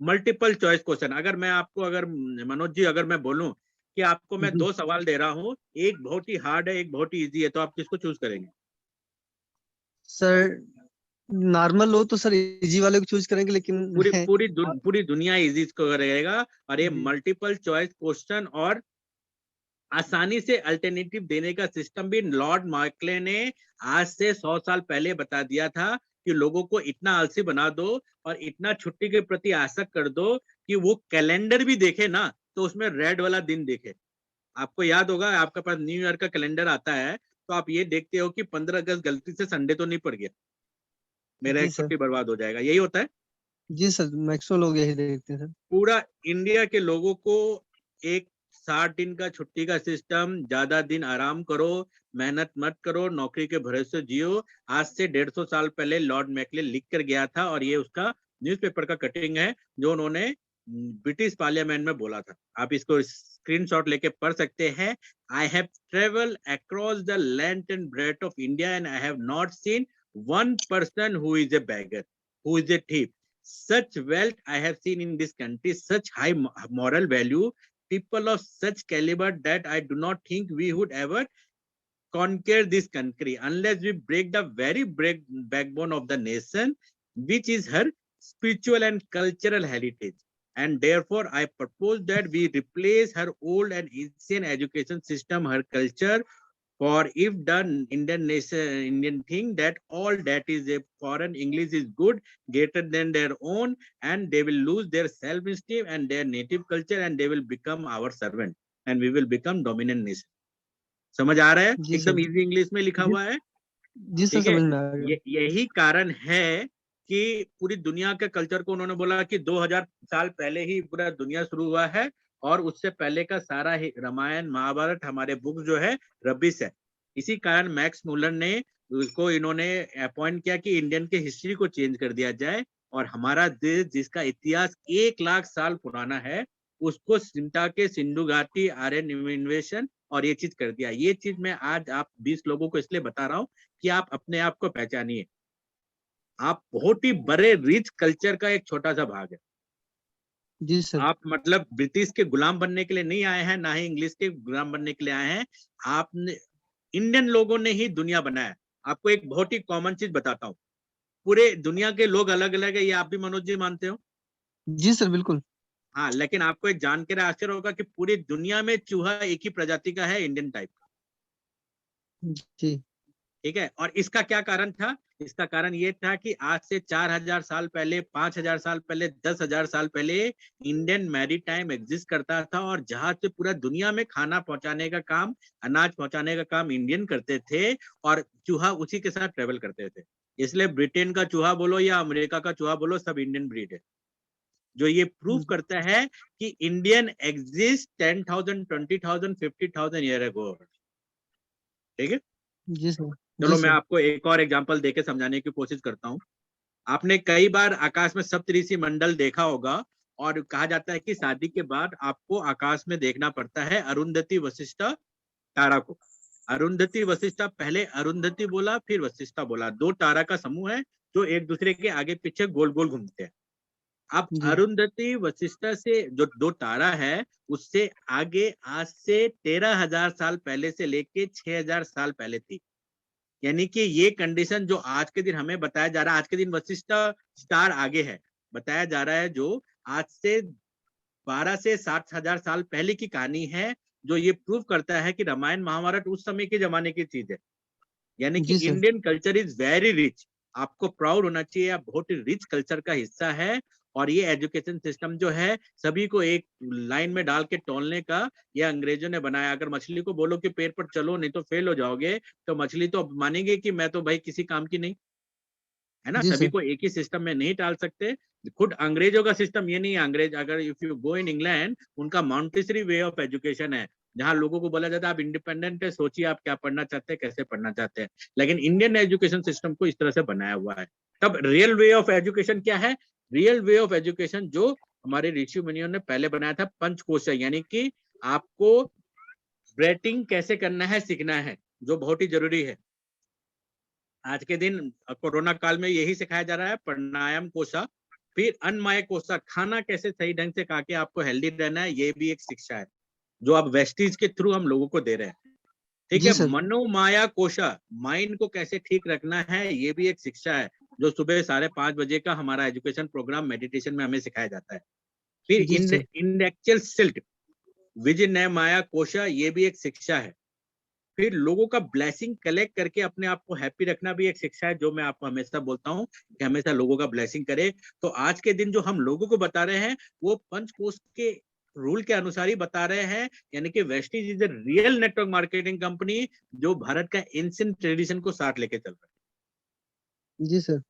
मल्टीपल चॉइस क्वेश्चन। अगर मैं आपको, अगर मनोज जी, अगर मैं बोलूं कि आपको मैं जी 2 सवाल दे रहा हूं, एक बहुत ही हार्ड है, एक बहुत ही इजी है, तो आप किसको चूज करेंगे? सर नॉर्मल हो तो सर इजी वाले को चूज करेंगे, लेकिन पूरी मैं पूरी पूरी दुनिया इजी को करेगा। और ये जी मल्टीपल चॉइस क्वेश्चन और आसानी से अल्टरनेटिव देने का सिस्टम भी लॉर्ड मैकले ने आज से 100 साल पहले बता दिया था कि लोगों को इतना आलसी बना दो और इतना छुट्टी के प्रति आसक्त कर दो कि वो कैलेंडर भी देखे ना तो उसमें रेड वाला दिन देखे। आपको याद होगा, आपके पास न्यू ईयर का कैलेंडर आता है तो आप ये देखते हो कि 15 अगस्त गलती से संडे तो नहीं पड़ गया, मेरा जी एक सर। छुट्टी बर्बाद हो जाएगा, यही होता है। जी सर मैक्सिमम लोग यही देखते हैं सर। पूरा इंडिया के लोगों को एक 60 दिन का छुट्टी का सिस्टम, ज्यादा दिन आराम करो, मेहनत मत करो, नौकरी के भरोसे जियो, आज से 150 साल पहले लॉर्ड मैकले लिख कर गया था। और ये उसका न्यूज़पेपर का कटिंग है जो उन्होंने ब्रिटिश पार्लियामेंट में बोला था। आप इसको स्क्रीनशॉट लेके पढ़ सकते हैं। I have travel across the length and breadth of India and I have not seen one person who is a beggar, who is a thief. Such wealth I have seen in this country, such high moral value, people of such caliber that I do not think we would ever conquer this country unless we break the very backbone of the nation, which is her spiritual and cultural heritage. And therefore, I propose that we replace her old and ancient education system, her culture, for if the Indian thing that all that is a foreign English is good, greater than their own, and they will lose their self-esteem and their native culture, and they will become our servant, and we will become dominant nation. समझ आ रहा है? जी sir. एकदम easy English में लिखा जी हुआ है। जी sir ठीक है, समझ में आ गया। यही कारण है कि पूरी दुनिया के कल्चर को उन्होंने बोला कि 2000 साल पहले ही पूरा दुनिया शुरू हुआ है, और उससे पहले का सारा ही रामायण महाभारत हमारे बुक जो है रबिश है। इसी कारण मैक्स मुलर ने उसको इन्होंने अपॉइंट किया कि इंडियन के हिस्ट्री को चेंज कर दिया जाए, और हमारा देश जिसका इतिहास 1 लाख साल पुराना है उसको सिमटा के सिंधु घाटी, आर्यन इन्वेशन और ये चीज कर दिया। ये चीज मैं आज आप 20 लोगों को इसलिए बता रहा हूँ कि आप अपने आप को पहचानिए। आप बहुत ही बड़े रिच कल्चर का एक छोटा सा भाग है। जी सर। आप मतलब ब्रिटिश के गुलाम बनने के लिए नहीं आए हैं, ना ही इंग्लिश के गुलाम बनने के लिए आए हैं। आपने, इंडियन लोगों ने ही दुनिया बनाया। आपको एक बहुत ही कॉमन चीज बताता हूँ, पूरे दुनिया के लोग अलग अलग है, ये आप भी मनोज जी मानते हो? जी सर बिल्कुल। हाँ, लेकिन आपको एक जान के आश्चर्य होगा कि पूरी दुनिया में चूहा एक ही प्रजाति का है, इंडियन टाइप का। जी ठीक है, और इसका क्या कारण था? इसका कारण ये था कि आज से 4000 साल पहले, 5000 साल पहले, 10,000 साल पहले इंडियन मैरीटाइम एग्जिस्ट करता था, और जहाज से पूरा दुनिया में खाना पहुंचाने का काम, अनाज पहुंचाने का काम इंडियन करते थे, और चूहा उसी के साथ ट्रेवल करते थे। इसलिए ब्रिटेन का चूहा बोलो या अमेरिका का चूहा बोलो, सब इंडियन ब्रीड है। जो ये प्रूव करता है कि इंडियन एग्जिस्ट 10,000, 20,000, 50,000 ईयर अगो। ठीक है, जी सर। चलो जी मैं सर। आपको एक और एग्जांपल देके समझाने की कोशिश करता हूँ। आपने कई बार आकाश में सप्तऋषि मंडल देखा होगा, और कहा जाता है कि शादी के बाद आपको आकाश में देखना पड़ता है अरुंधति वशिष्ठा तारा को। अरुंधति वशिष्ठा, पहले अरुंधति बोला फिर वशिष्ठा बोला, दो तारा का समूह है जो एक दूसरे के आगे पीछे गोल गोल घूमते हैं। अब जी अरुंधति वशिष्ठा से जो दो तारा है, उससे आगे आज से 13,000 साल पहले से लेके 6,000 साल पहले थी। यानी कि ये कंडीशन जो आज के दिन हमें बताया जा रहा है, आज के दिन वशिष्ठ स्टार आगे है, बताया जा रहा है, जो आज से 12 से 7,000 साल पहले की कहानी है, जो ये प्रूव करता है कि रामायण महाभारत उस समय के जमाने की चीज है। यानी कि जी sir. Indian culture is very rich. आपको प्राउड होना चाहिए, आप बहुत ही रिच कल्चर का हिस्सा है। और ये एजुकेशन सिस्टम जो है, सभी को एक लाइन में डाल के तोलने का, ये अंग्रेजों ने बनाया। अगर मछली को बोलो कि पेड़ पर चलो नहीं तो फेल हो जाओगे, तो मछली तो मानेंगे कि मैं तो भाई किसी काम की नहीं, है ना। जी सभी सर। को एक ही सिस्टम में नहीं डाल सकते। खुद अंग्रेजों का सिस्टम ये नहीं है। अंग्रेज, अगर if you go in England, उनका मॉन्टेसरी वे ऑफ एजुकेशन है, जहां लोगों को बोला जाता है आप इंडिपेंडेंट है, सोचिए आप क्या पढ़ना चाहते हैं, कैसे पढ़ना चाहते हैं। लेकिन इंडियन एजुकेशन सिस्टम को इस तरह से बनाया हुआ है। तब रियल वे ऑफ एजुकेशन क्या है? रियल वे ऑफ एजुकेशन जो हमारे ऋषि मुनियों ने पहले बनाया था, पंचकोश, यानी कि आपको ब्रेटिंग कैसे करना है सीखना है, जो बहुत ही जरूरी है। आज के दिन कोरोना काल में यही सिखाया जा रहा है, प्राणायाम कोशा, फिर अन्नमय कोशा, खाना कैसे सही ढंग से खा के आपको हेल्दी रहना है, ये भी एक शिक्षा है जो अब वेस्टीज के थ्रू हम लोगों को दे रहे हैं। ठीक जी है, सर। मनोमाया कोशा, माइंड को कैसे ठीक रखना है, ये भी एक शिक्षा है जो सुबह 5:30 का हमारा एजुकेशन प्रोग्राम मेडिटेशन में हमें सिखाया जाता है। फिर जी सर। इंडेक्चुअल सिल्ट, विजय माया कोशा, ये भी एक शिक्षा है। फिर लोगों का ब्लेसिंग कलेक्ट करके अपने आप को हैप्पी रखना भी एक शिक्षा है, जो मैं आपको हमेशा बोलता हूँ कि हमेशा लोगों का ब्लेसिंग करे। तो आज के दिन जो हम लोगों को बता रहे हैं, वो पंचकोश के रूल के अनुसार ही बता रहे हैं। यानी कि Vestige is a real network marketing company, जो भारत का एंशिएंट ट्रेडिशन को साथ लेके चल रहा है। जी सर।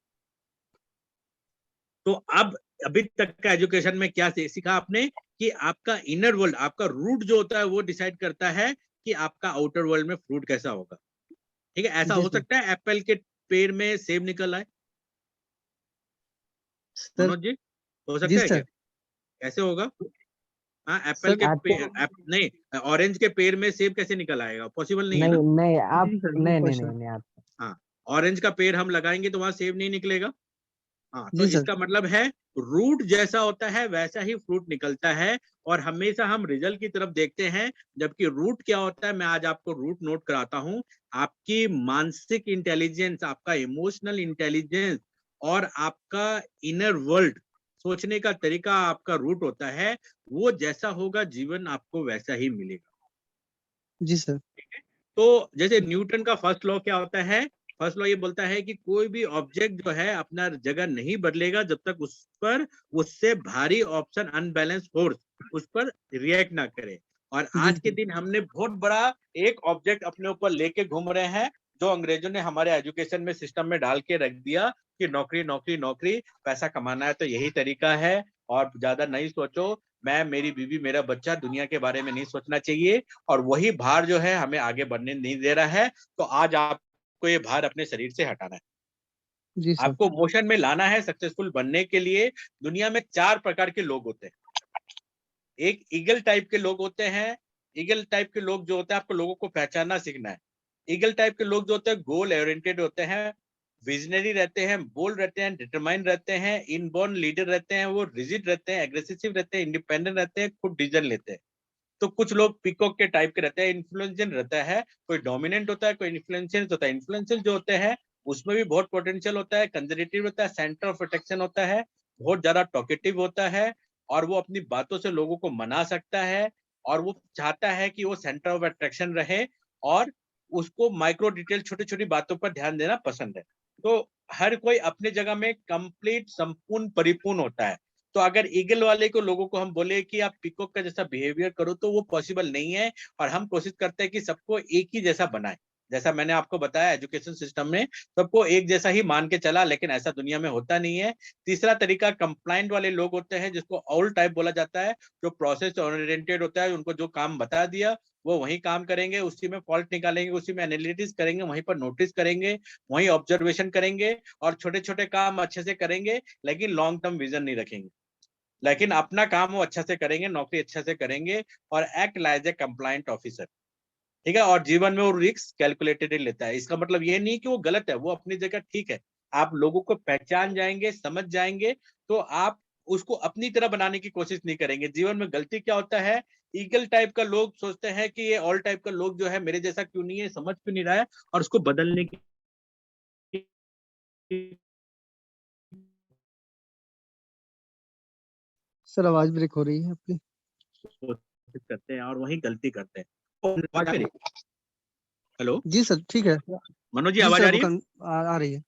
तो अब अभी तक का एजुकेशन में क्या सीखा आपने? कि आपका इनर वर्ल्ड, आपका रूट जो होता है, वो डिसाइड करता है कि आपका आउटर वर्ल्ड में फ्रूट कैसा होगा। ठीक है, ऐसा जी हो सर। सकता है एप्पल के पेड़ में सेब निकल आए, सर। मनोज जी? हो जी सकता है क्या? सर। कैसे होगा? हाँ, एप्पल सर के आपको नहीं, ऑरेंज के पेड़ में सेब कैसे निकल आएगा? पॉसिबल नहीं है नहीं ना। नहीं आप जी सर नो नहीं नहीं नहीं क्वेश्चन। नहीं आप हाँ, ऑरेंज का पेड़ हम लगाएंगे तो वहां सेब नहीं निकलेगा। हाँ, तो जी सर। इसका मतलब है रूट जैसा होता है वैसा ही फ्रूट निकलता है। और हमेशा हम रिजल्ट की तरफ देखते हैं, जबकि रूट क्या होता है, मैं आज आपको रूट नोट कराता हूँ। आपकी मानसिक इंटेलिजेंस, आपका इमोशनल इंटेलिजेंस, और आपका इनर वर्ल्ड, सोचने का तरीका आपका रूट होता है। वो जैसा होगा, जीवन आपको वैसा ही मिलेगा। जी सर। तो जैसे न्यूटन का फर्स्ट लॉ क्या होता है? फर्स्ट लॉ ये बोलता है कि कोई भी ऑब्जेक्ट जो है अपना जगह नहीं बदलेगा जब तक उस पर उससे भारी ऑप्शन अनबैलेंस फोर्स उस पर रिएक्ट ना करे। और जी आज के सर। दिन हमने बहुत बड़ा एक ऑब्जेक्ट अपने ऊपर लेके घूम रहे हैं, जो अंग्रेजों ने हमारे एजुकेशन में सिस्टम में डाल के रख दिया कि नौकरी नौकरी नौकरी, पैसा कमाना है तो यही तरीका है, और ज्यादा नहीं सोचो। मैं, मेरी बीवी, मेरा बच्चा, दुनिया के बारे में नहीं सोचना चाहिए। और वही भार जो है हमें आगे बढ़ने नहीं दे रहा है। तो आज आपको ये भार अपने शरीर से हटाना है, जी सर। आपको मोशन में लाना है। सक्सेसफुल बनने के लिए दुनिया में 4 प्रकार के लोग होते हैं। एक ईगल टाइप के लोग होते हैं। ईगल टाइप के लोग जो होते हैं, आपको लोगों को पहचानना सीखना है। ईगल टाइप के लोग जो होते हैं गोल ओरिएंटेड होते हैं, विजनरी रहते हैं, बोल्ड रहते हैं, डिटरमाइन रहते हैं, इनबॉर्न लीडर रहते हैं, वो रिजिड रहते हैं, एग्रेसिव रहते हैं, इंडिपेंडेंट रहते हैं, खुद डिसीजन लेते हैं। तो कुछ लोग पीकॉक के टाइप के रहते हैं, इन्फ्लुएंशियल रहता है, कोई डोमिनेंट होता है, कोई इन्फ्लुएंशियल होता है। इन्फ्लुएंशियल जो होते हैं उसमें भी बहुत पोटेंशियल होता है, कंजर्वेटिव होता है, सेंटर ऑफ अट्रैक्शन होता है, बहुत ज्यादा टॉकेटिव होता है, और वो अपनी बातों से लोगों को मना सकता है, और वो चाहता है कि वो सेंटर ऑफ अट्रैक्शन रहे, और उसको माइक्रो डिटेल छोटी छोटी बातों पर ध्यान देना पसंद है। तो हर कोई अपनी जगह में कंप्लीट संपूर्ण परिपूर्ण होता है। तो अगर ईगल वाले को लोगों को हम बोले कि आप पीकॉक का जैसा बिहेवियर करो, तो वो पॉसिबल नहीं है, और हम कोशिश करते हैं कि सबको एक ही जैसा बनाए। जैसा मैंने आपको बताया, एजुकेशन सिस्टम में सबको एक जैसा ही मान के चला, लेकिन ऐसा दुनिया में होता नहीं है। तीसरा तरीका कंप्लाइंट वाले लोग होते हैं, जिसको ऑल टाइप बोला जाता है, जो प्रोसेस ओरिएंटेड होता है। उनको जो काम बता दिया वो वही काम करेंगे, उसी में फॉल्ट निकालेंगे, उसी में एनालिटिक्स करेंगे, वहीं पर नोटिस करेंगे, वहीं ऑब्जर्वेशन करेंगे, और छोटे छोटे काम अच्छे से करेंगे, लेकिन लॉन्ग टर्म विजन नहीं रखेंगे। लेकिन अपना काम वो अच्छा से करेंगे, नौकरी अच्छा से करेंगे, और एक्ट लाइज ए कंप्लायंट ऑफिसर। ठीक है, और जीवन में वो रिस्क कैलकुलेटेड लेता है। इसका मतलब ये नहीं कि वो गलत है, वो अपनी जगह ठीक है। आप लोगों को पहचान जाएंगे, समझ जाएंगे, तो आप उसको अपनी तरह बनाने की कोशिश नहीं करेंगे। जीवन में गलती क्या होता है, ईगल टाइप का लोग सोचते हैं कि ये ऑल टाइप का लोग जो है मेरे जैसा क्यों नहीं है, समझ क्यों नहीं रहा है, और उसको बदलने की सर आवाज ब्रेक हो रही है आपकी। कोशिश करते हैं, और वही गलती करते हैं। हेलो जी सर ठीक है। मनोज जी, जी आवाज सर आ रही है? आ रही है।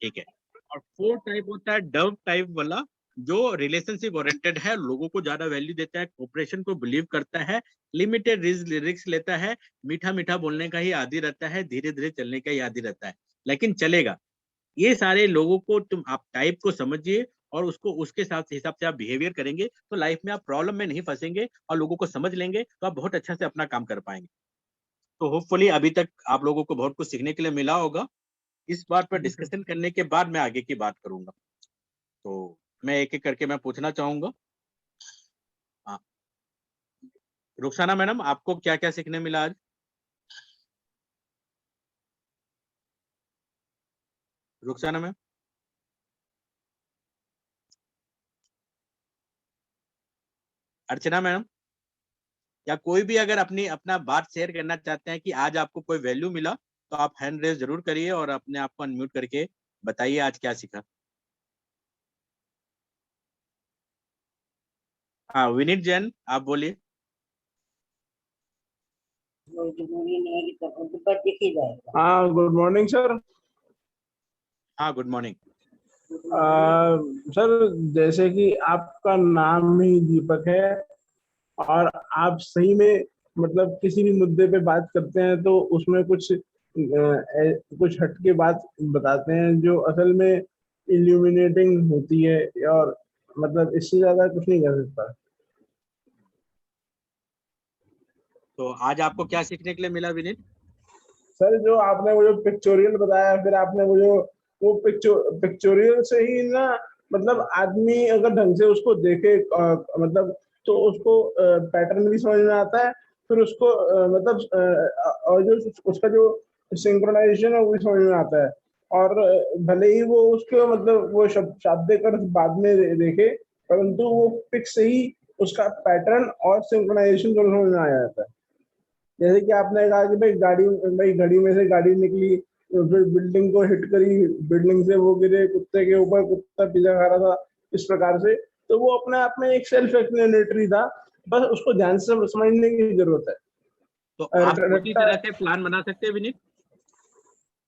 ठीक है। और फोर्थ टाइप होता है डव टाइप वाला, जो रिलेशनशिप ओरिएंटेड है, लोगों को ज्यादा वैल्यू देता है, कोऑपरेशन को बिलीव करता है, लिमिटेड रिस्क लेता है, मीठा मीठा बोलने का ही आदी रहता है, धीरे धीरे चलने का ही आदी रहता है, लेकिन चलेगा। ये सारे लोगों को तुम आप टाइप को समझिए, और उसको उसके साथ हिसाब से आप बिहेवियर करेंगे, तो लाइफ में आप प्रॉब्लम में नहीं फंसेंगे, और लोगों को समझ लेंगे, तो आप बहुत अच्छा से अपना काम कर पाएंगे। तो होपफुली अभी तक आप लोगों को बहुत कुछ सीखने के लिए मिला होगा। इस बात पर जी सर। डिस्कशन करने के बाद मैं आगे की बात करूंगा। तो मैं एक एक करके मैं पूछना चाहूंगा। हाँ, रुखसाना मैडम, आपको क्या क्या सीखने मिला आज? रुखसाना मैम, अर्चना मैडम, या कोई भी अगर अपनी अपना बात शेयर करना चाहते हैं कि आज आपको कोई वैल्यू मिला, तो आप हैंड रेज जरूर करिए, और अपने आप को अनम्यूट करके बताइए आज क्या सीखा। हाँ, विनीत जैन, आप बोलिए। हाँ, गुड मॉर्निंग सर। हाँ, गुड मॉर्निंग। सर, जैसे कि आपका नाम ही दीपक है, और आप सही में मतलब किसी भी मुद्दे पे बात करते हैं तो उसमें कुछ हटके बात बताते हैं, जो असल में इल्यूमिनेटिंग होती है, और मतलब इससे ज्यादा कुछ नहीं कर सकता। तो आज आपको क्या सीखने के लिए मिला विनीत? सर, जो आपने वो जो पिक्चोरियल बताया, फिर आपने वो पिक्चोरियल से ही ना, मतलब आदमी अगर ढंग से उसको देखे, मतलब तो उसको पैटर्न भी समझ में आता है, फिर उसको मतलब और जो उसका जो सिंक्रोनाइजेशन है वो भी समझ में आता है। और भले ही वो उसके मतलब वो शाब्दिक अर्थ बाद में देखे, परंतु वो पिक से ही उसका पैटर्न और सिंक्रोनाइजेशन दोनों समझ में आ जाता है। जैसे कि आपने कहा कि भाई घड़ी में से गाड़ी निकली, तो फिर बिल्डिंग को हिट करी, बिल्डिंग से वो गिरे कुत्ते के ऊपर, कुत्ता पिज्जा खा रहा था, इस प्रकार से। तो वो अपने आप में एक सेल्फ एक्सप्लेनेटरी था, बस उसको ध्यान से समझने की जरूरत है। तो आप उसी तरह से प्लान बना सकते हैं विनीत।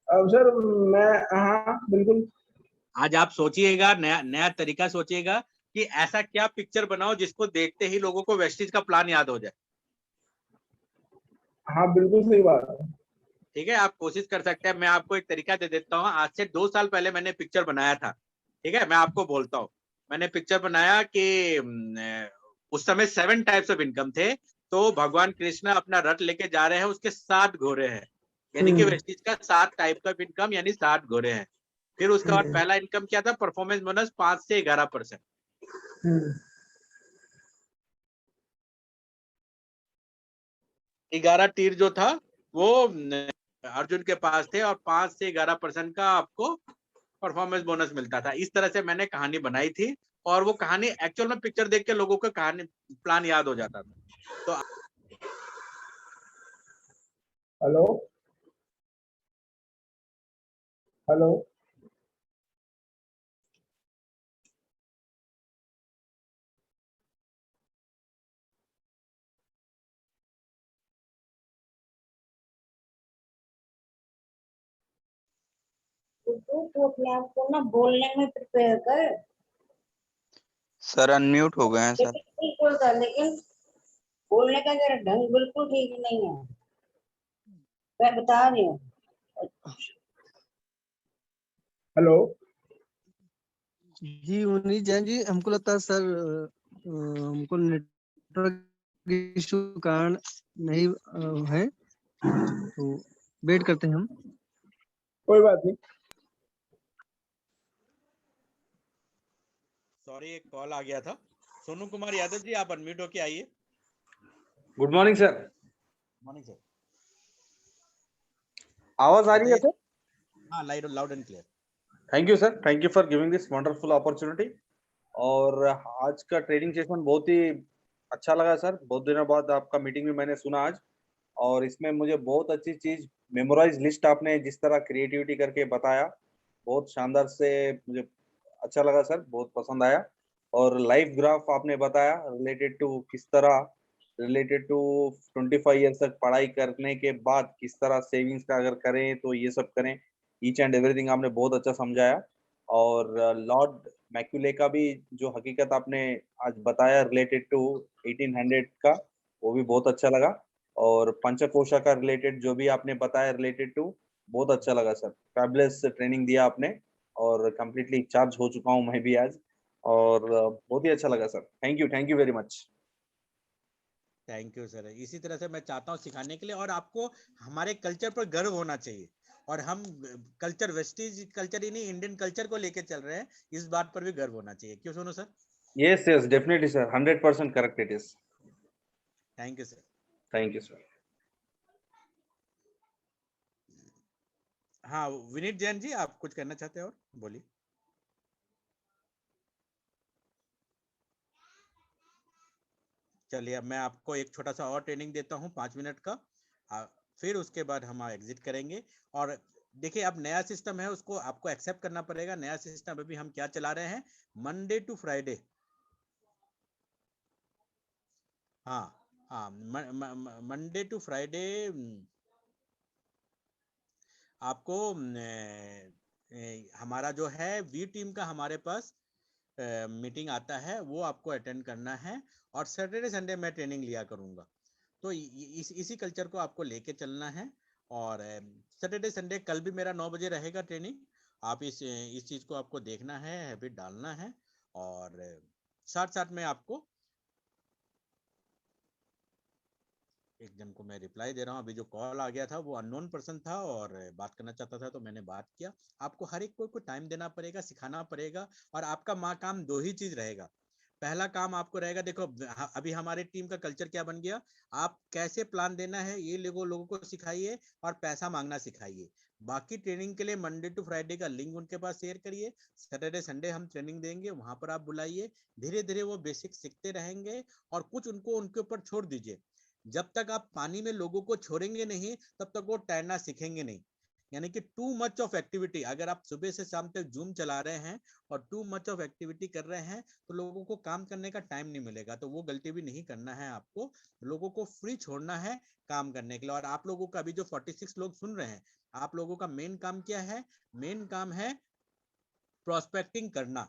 अब सर मैं, हाँ बिल्कुल। आज आप सोचिएगा, नया नया तरीका सोचिएगा कि ऐसा क्या पिक्चर बनाओ जिसको देखते ही लोगों को वेस्टिज का प्लान याद हो जाए। हाँ बिल्कुल सही बात है। ठीक है, आप कोशिश कर सकते हैं। मैं आपको एक तरीका दे देता हूँ। आज से 2 साल पहले मैंने पिक्चर बनाया था। ठीक है, मैं आपको बोलता हूँ। मैंने पिक्चर बनाया कि उस समय 7 टाइप्स ऑफ इनकम थे। तो भगवान कृष्ण अपना रथ लेके जा रहे हैं, उसके 7 घोड़े हैं, यानी कि वेस्टिज का 7 टाइप का इनकम, यानी 7 घोड़े हैं। फिर उसके बाद पहला इनकम क्या था, परफॉर्मेंस बोनस 5 से 11%। 11 तीर जो था वो अर्जुन के पास थे, और 5 से 11% का आपको परफॉर्मेंस बोनस मिलता था। इस तरह से मैंने कहानी बनाई थी और वो कहानी एक्चुअल में पिक्चर देख के लोगों को कहानी प्लान याद हो जाता था। तो हेलो हेलो तू अपने आप को ना बोलने में प्रिपेयर कर। सर अनम्यूट हो गए हैं सर। बिल्कुल कर, लेकिन बोलने का तेरा ढंग बिल्कुल ठीक नहीं है, मैं बता रही हूँ। हेलो जी उन्नीस जैन जी, हमको लगता है सर हमको नेटवर्क इशू कारण नहीं है, तो वेट करते हैं हम। कोई बात नहीं। सॉरी एक कॉल आ गया था। सोनू कुमार यादव जी आप अनम्यूट होके आइए। Good morning sir. Morning sir. आवाज आ रही है सर? हाँ loud and clear. Thank you sir, thank you for giving this wonderful opportunity. और आज का ट्रेनिंग सेशन बहुत ही अच्छा लगा सर। बहुत दिनों बाद आपका मीटिंग भी मैंने सुना आज, और इसमें मुझे बहुत अच्छी चीज मेमोराइज लिस्ट आपने जिस तरह क्रिएटिविटी करके बताया, बहुत शानदार से मुझे अच्छा लगा सर, बहुत पसंद आया। और लाइफ ग्राफ आपने बताया रिलेटेड टू किस तरह, रिलेटेड टू 25 ईयर्स तक पढ़ाई करने के बाद किस तरह सेविंग्स का अगर करें तो ये सब करें, ईच एंड एवरीथिंग आपने बहुत अच्छा समझाया। और लॉर्ड मैक्यूले का भी जो हकीकत आपने आज बताया रिलेटेड टू 1800 का, वो भी बहुत अच्छा लगा। और पंचकोशा का रिलेटेड जो भी आपने बताया रिलेटेड टू, बहुत अच्छा लगा सर। फैबुलस ट्रेनिंग दिया आपने और कंप्लीटली चार्ज हो चुका हूं मैं भी आज, और बहुत ही अच्छा लगा sir. Thank you very much. Thank you sir. इसी तरह से मैं चाहता हूँ सिखाने के लिए, और आपको हमारे कल्चर पर गर्व होना चाहिए। और हम कल्चर, वेस्टीज कल्चर ही नहीं, इंडियन कल्चर को लेके चल रहे हैं, इस बात पर भी गर्व होना चाहिए। क्यों Sonu sir? Yes yes definitely sir, 100% correct it is. Thank you sir. Thank you sir. हाँ विनीत जैन जी आप कुछ कहना चाहते हैं और बोलिए। चलिए अब मैं आपको एक छोटा सा और ट्रेनिंग देता हूँ 5 मिनट का, फिर उसके बाद हम एग्जिट करेंगे। और देखिए अब नया सिस्टम है, उसको आपको एक्सेप्ट करना पड़ेगा। नया सिस्टम अभी हम क्या चला रहे हैं, मंडे टू फ्राइडे। हाँ हाँ, मंडे टू फ्राइडे आपको हमारा जो है वी टीम का हमारे पास मीटिंग आता है, वो आपको अटेंड करना है। और सैटरडे संडे मैं ट्रेनिंग लिया करूंगा। तो इसी कल्चर को आपको लेके चलना है। और सैटरडे संडे कल भी मेरा 9 बजे रहेगा ट्रेनिंग। आप इस चीज को आपको देखना है, हैबिट डालना है। और साथ साथ में आपको एक जन को मैं रिप्लाई दे रहा हूँ। अभी जो कॉल आ गया था वो अननोन पर्सन था और बात करना चाहता था, तो मैंने बात किया। आपको हर एक को टाइम देना पड़ेगा, सिखाना पड़ेगा। और आपका काम 2 ही चीज रहेगा। पहला काम आपको रहेगा, देखो अभी हमारे टीम का कल्चर क्या बन गया, आप कैसे प्लान देना है ये लोगों को सिखाइए और पैसा मांगना सिखाइए। बाकी ट्रेनिंग के लिए मंडे टू फ्राइडे का लिंक उनके पास शेयर करिए। सैटरडे संडे हम ट्रेनिंग देंगे, वहां पर आप बुलाइए। धीरे धीरे वो बेसिक सीखते रहेंगे और कुछ उनको उनके ऊपर छोड़ दीजिए। जब तक आप पानी में लोगों को छोड़ेंगे नहीं, तब तक वो तैरना सीखेंगे नहीं। यानी कि टू मच ऑफ एक्टिविटी, अगर आप सुबह से शाम तक जूम चला रहे हैं और टू मच ऑफ एक्टिविटी कर रहे हैं, तो लोगों को काम करने का टाइम नहीं मिलेगा। तो वो गलती भी नहीं करना है आपको। लोगों को फ्री छोड़ना है काम करने के लिए। और आप लोगों का अभी जो 46 लोग सुन रहे हैं, आप लोगों का मेन काम क्या है? मेन काम है प्रोस्पेक्टिंग करना।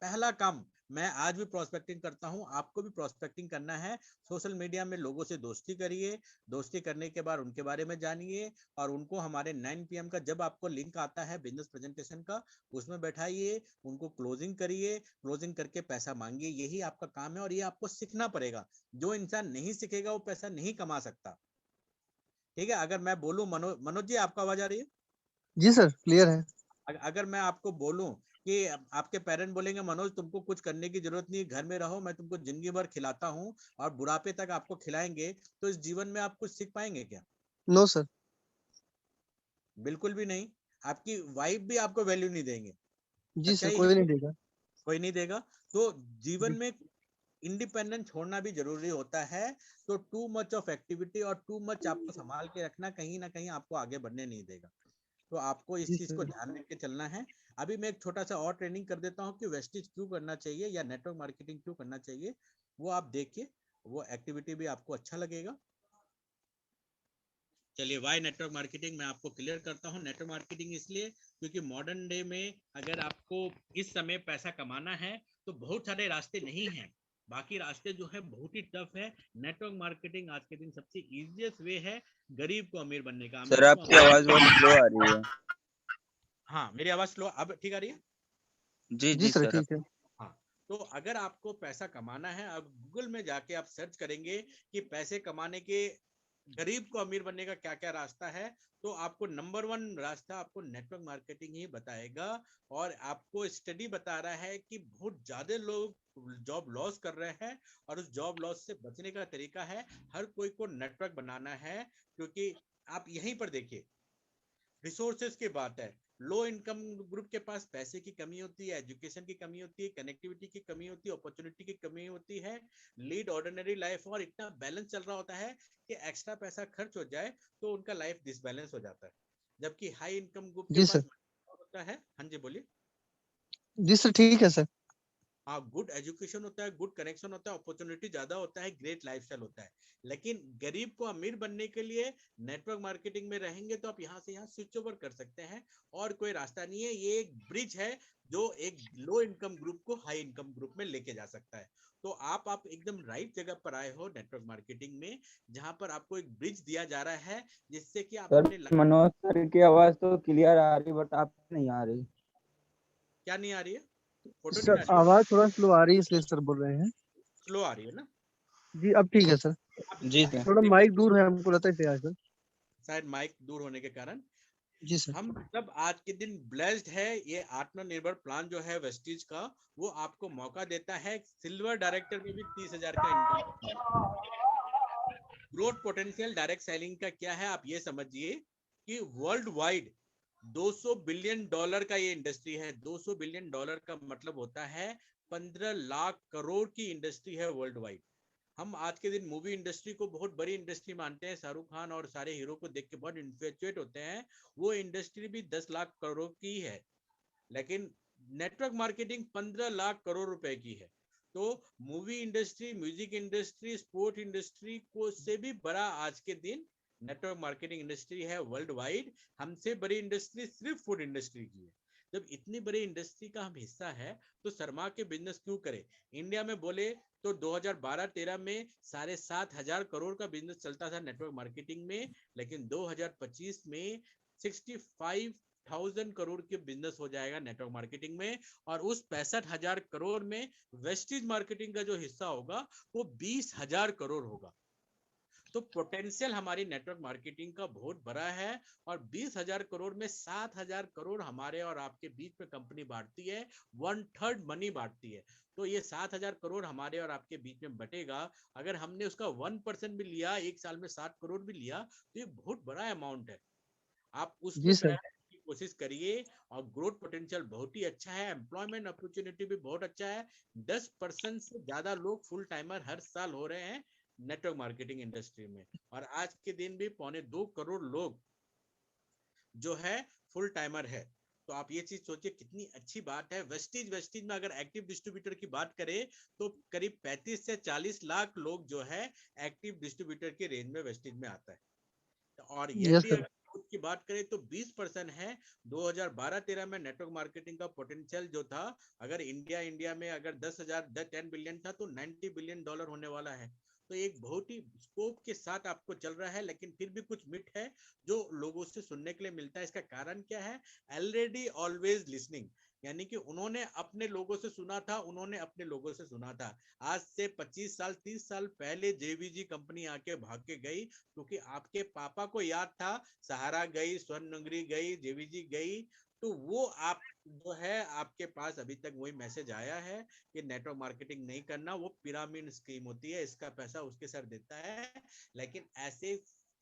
पहला काम, मैं आज भी प्रोस्पेक्टिंग करता हूं, आपको भी प्रोस्पेक्टिंग करना है। सोशल मीडिया में लोगों से दोस्ती करिए। दोस्ती करने के बाद उनके बारे में जानिए और उनको हमारे 9 PM का जब आपको लिंक आता है बिजनेस प्रेजेंटेशन का, उसमें बैठाइए, उनको क्लोजिंग करिए। क्लोजिंग करके पैसा मांगिए। यही आपका काम है और ये आपको सीखना पड़ेगा। जो इंसान नहीं सीखेगा वो पैसा नहीं कमा सकता। ठीक है? अगर मैं बोलूं, मनोज जी आपका आवाज आ रही है? जी सर क्लियर है। अगर मैं आपको बोलूं कि आपके पेरेंट बोलेंगे मनोज तुमको कुछ करने की जरूरत नहीं, घर में रहो, मैं तुमको जिंदगी भर खिलाता हूं और बुढ़ापे तक आपको खिलाएंगे, तो इस जीवन में आप कुछ सीख पाएंगे क्या? No sir. बिल्कुल भी नहीं। आपकी वाइफ भी आपको वैल्यू नहीं देंगे। जी सर, सच्चाई कोई है, नहीं देगा। कोई नहीं देगा। तो जीवन में इंडिपेंडेंट छोड़ना भी जरूरी होता है। तो टू मच ऑफ एक्टिविटी और टू मच आपको संभाल के रखना कहीं ना कहीं आपको आगे बढ़ने नहीं देगा। तो आपको इस जी चीज को सर। ध्यान रख के चलना है। अभी मैं एक छोटा सा और ट्रेनिंग कर देता हूँ कि वेस्टेज क्यों करना चाहिए या नेटवर्क मार्केटिंग क्यों करना चाहिए, वो आप देखिए, वो एक्टिविटी भी आपको अच्छा लगेगा। चलिए, वाई नेटवर्क मार्केटिंग मैं आपको क्लियर करता हूँ। नेटवर्क मार्केटिंग इसलिए क्योंकि मॉडर्न डे में अगर आपको इस समय पैसा कमाना है तो बहुत सारे रास्ते नहीं हैं, बाकी रास्ते जो है बहुत ही टफ है। नेटवर्क मार्केटिंग आज के दिन सबसे इजीएस्ट वे है गरीब को अमीर बनने का, सर अमीर को आपकी अमीर। आवाज बहुत स्लो आ रही है। हाँ, मेरी आवाज स्लो अब ठीक आ रही है? जी जी जी सर, सर। ठीक है। हाँ, तो अगर आपको पैसा कमाना है, अब गूगल में जाके आप सर्च करेंगे कि पैसे कमाने के, गरीब को अमीर बनने का क्या क्या रास्ता है, तो आपको नंबर 1 रास्ता आपको नेटवर्क मार्केटिंग ही बताएगा। और आपको स्टडी बता रहा है कि बहुत ज्यादा लोग जॉब लॉस कर रहे हैं और उस जॉब लॉस से बचने का तरीका है हर कोई को नेटवर्क बनाना है। क्योंकि आप यहीं पर देखिए, रिसोर्सेज की बात है, लो इनकम ग्रुप के पास पैसे की कमी होती है, एजुकेशन की कमी होती है, कनेक्टिविटी की कमी होती है, अपॉर्चुनिटी की कमी होती है, लीड ऑर्डिनरी लाइफ, और इतना बैलेंस चल रहा होता है कि एक्स्ट्रा पैसा खर्च हो जाए तो उनका लाइफ डिसबैलेंस हो जाता है। जबकि हाई इनकम ग्रुप के जी पास सर। होता है। हाँ जी, बोलिए। जी सर, ठीक है सर। हाँ, गुड एजुकेशन होता है, गुड कनेक्शन होता है, अपॉर्चुनिटी ज्यादा होता है, ग्रेट लाइफस्टाइल होता है। लेकिन गरीब को अमीर बनने के लिए नेटवर्क मार्केटिंग में रहेंगे तो आप यहाँ से यहाँ स्विच ओवर कर सकते हैं, और कोई रास्ता नहीं है। ये एक ब्रिज है जो एक लो इनकम ग्रुप को हाई इनकम ग्रुप में लेके जा सकता है। तो आप एकदम राइट जगह पर आए हो नेटवर्क मार्केटिंग में, जहां पर आपको एक ब्रिज दिया जा रहा है जिससे कि आप सर अपने मनोज सर की आवाज तो क्लियर आ रही बट आप नहीं आ रही। क्या नहीं आ रही है? फोटो नहीं सर आ रही है? आवाज थोड़ा स्लो आ रही है, इसलिए सर बोल रहे हैं। स्लो आ रही है ना? जी अब ठीक है सर। आप जी सर। थोड़ा देखिए, माइक दूर है, हमको लगता है इसलिए आया सर। शायद माइक दूर होने के कारण। जी सर। हम सब आज के दिन ब्लेस्ड है। ये आत्मनिर्भर प्लान जो है वेस्टीज का, वो आपको मौका देता है सिल्वर डायरेक्टर में भी 30,000 का income. Growth potential direct selling का क्या है, आप ये समझिए कि वर्ल्ड वाइड $200 बिलियन का ये इंडस्ट्री है। $200 बिलियन का मतलब होता है 15 लाख करोड़ की इंडस्ट्री है वर्ल्ड वाइड। हम आज के दिन मूवी इंडस्ट्री को बहुत बड़ी इंडस्ट्री मानते हैं, शाहरुख खान और सारे हीरो को देख के बहुत इन्फ्लुएंट होते हैं। वो इंडस्ट्री भी 10 लाख करोड़ की है, लेकिन नेटवर्क मार्केटिंग 15 लाख करोड़ रुपए की है। तो movie industry, music industry, sport industry को से भी बड़ा आज के दिन नेटवर्क मार्केटिंग इंडस्ट्री है वर्ल्ड वाइड। हमसे बड़ी इंडस्ट्री सिर्फ फूड इंडस्ट्री की है। जब इतनी बड़ी इंडस्ट्री का हम हिस्सा है तो शर्मा के बिजनेस क्यों करें? इंडिया में बोले तो 2012-13 में 7,500 करोड़ का बिजनेस चलता था नेटवर्क मार्केटिंग में, लेकिन 2025 में 65,000 करोड़ के बिजनेस हो जाएगा नेटवर्क मार्केटिंग में। और उस 65,000 करोड़ में वेस्टेज मार्केटिंग का जो हिस्सा होगा वो 20,000 करोड़ होगा। तो पोटेंशियल हमारी नेटवर्क मार्केटिंग का बहुत बड़ा है। और 20,000 करोड़ में 7,000 करोड़ हमारे और आपके बीच में कंपनी बांटती है, 1/3 मनी बांटती है। तो ये 7,000 करोड़ हमारे और आपके बीच में बटेगा। अगर हमने उसका 1% भी लिया, एक साल में 7 करोड़ भी लिया, तो ये बहुत बड़ा अमाउंट है। आप उसमें जी सर। की कोशिश करिए। और ग्रोथ पोटेंशियल बहुत ही अच्छा है, एम्प्लॉयमेंट अपॉर्चुनिटी भी बहुत अच्छा है। 10% से ज्यादा लोग फुल टाइमर हर साल हो रहे हैं नेटवर्क मार्केटिंग इंडस्ट्री में। और आज के दिन भी 2.25 करोड़ लोग जो है फुल टाइमर है। तो आप ये चीज सोचिए कितनी अच्छी बात है। वेस्टीज में अगर एक्टिव डिस्ट्रीब्यूटर की बात करें तो करीब 35 से 40 लाख लोग जो है एक्टिव डिस्ट्रीब्यूटर के रेंज में वेस्टीज में आता है। और यह यस भी सर। अगर की बात करें तो 20% है। 2012-13 में नेटवर्क मार्केटिंग का पोटेंशियल जो था, अगर इंडिया में अगर 10 बिलियन था तो $90 बिलियन होने वाला है। तो एक बहुत ही स्कोप के साथ आपको चल रहा है, लेकिन फिर भी कुछ मिथ है जो लोगों से सुनने के लिए मिलता है। इसका कारण क्या है? ऑलरेडी ऑलवेज लिसनिंग, यानी कि उन्होंने अपने लोगों से सुना था, उन्होंने अपने लोगों से सुना था। आज से 25 साल 30 साल पहले जेवीजी कंपनी आके भाग के गई, क्योंकि आपके पापा को याद था सहारा गई, स्वर्ण नगरी गई, जेवीजी गई। तो वो आप जो है आपके पास अभी तक वही मैसेज आया है कि नेटवर्क मार्केटिंग नहीं करना, वो पिरामिड स्कीम होती है, इसका पैसा उसके सर देता है। लेकिन ऐसे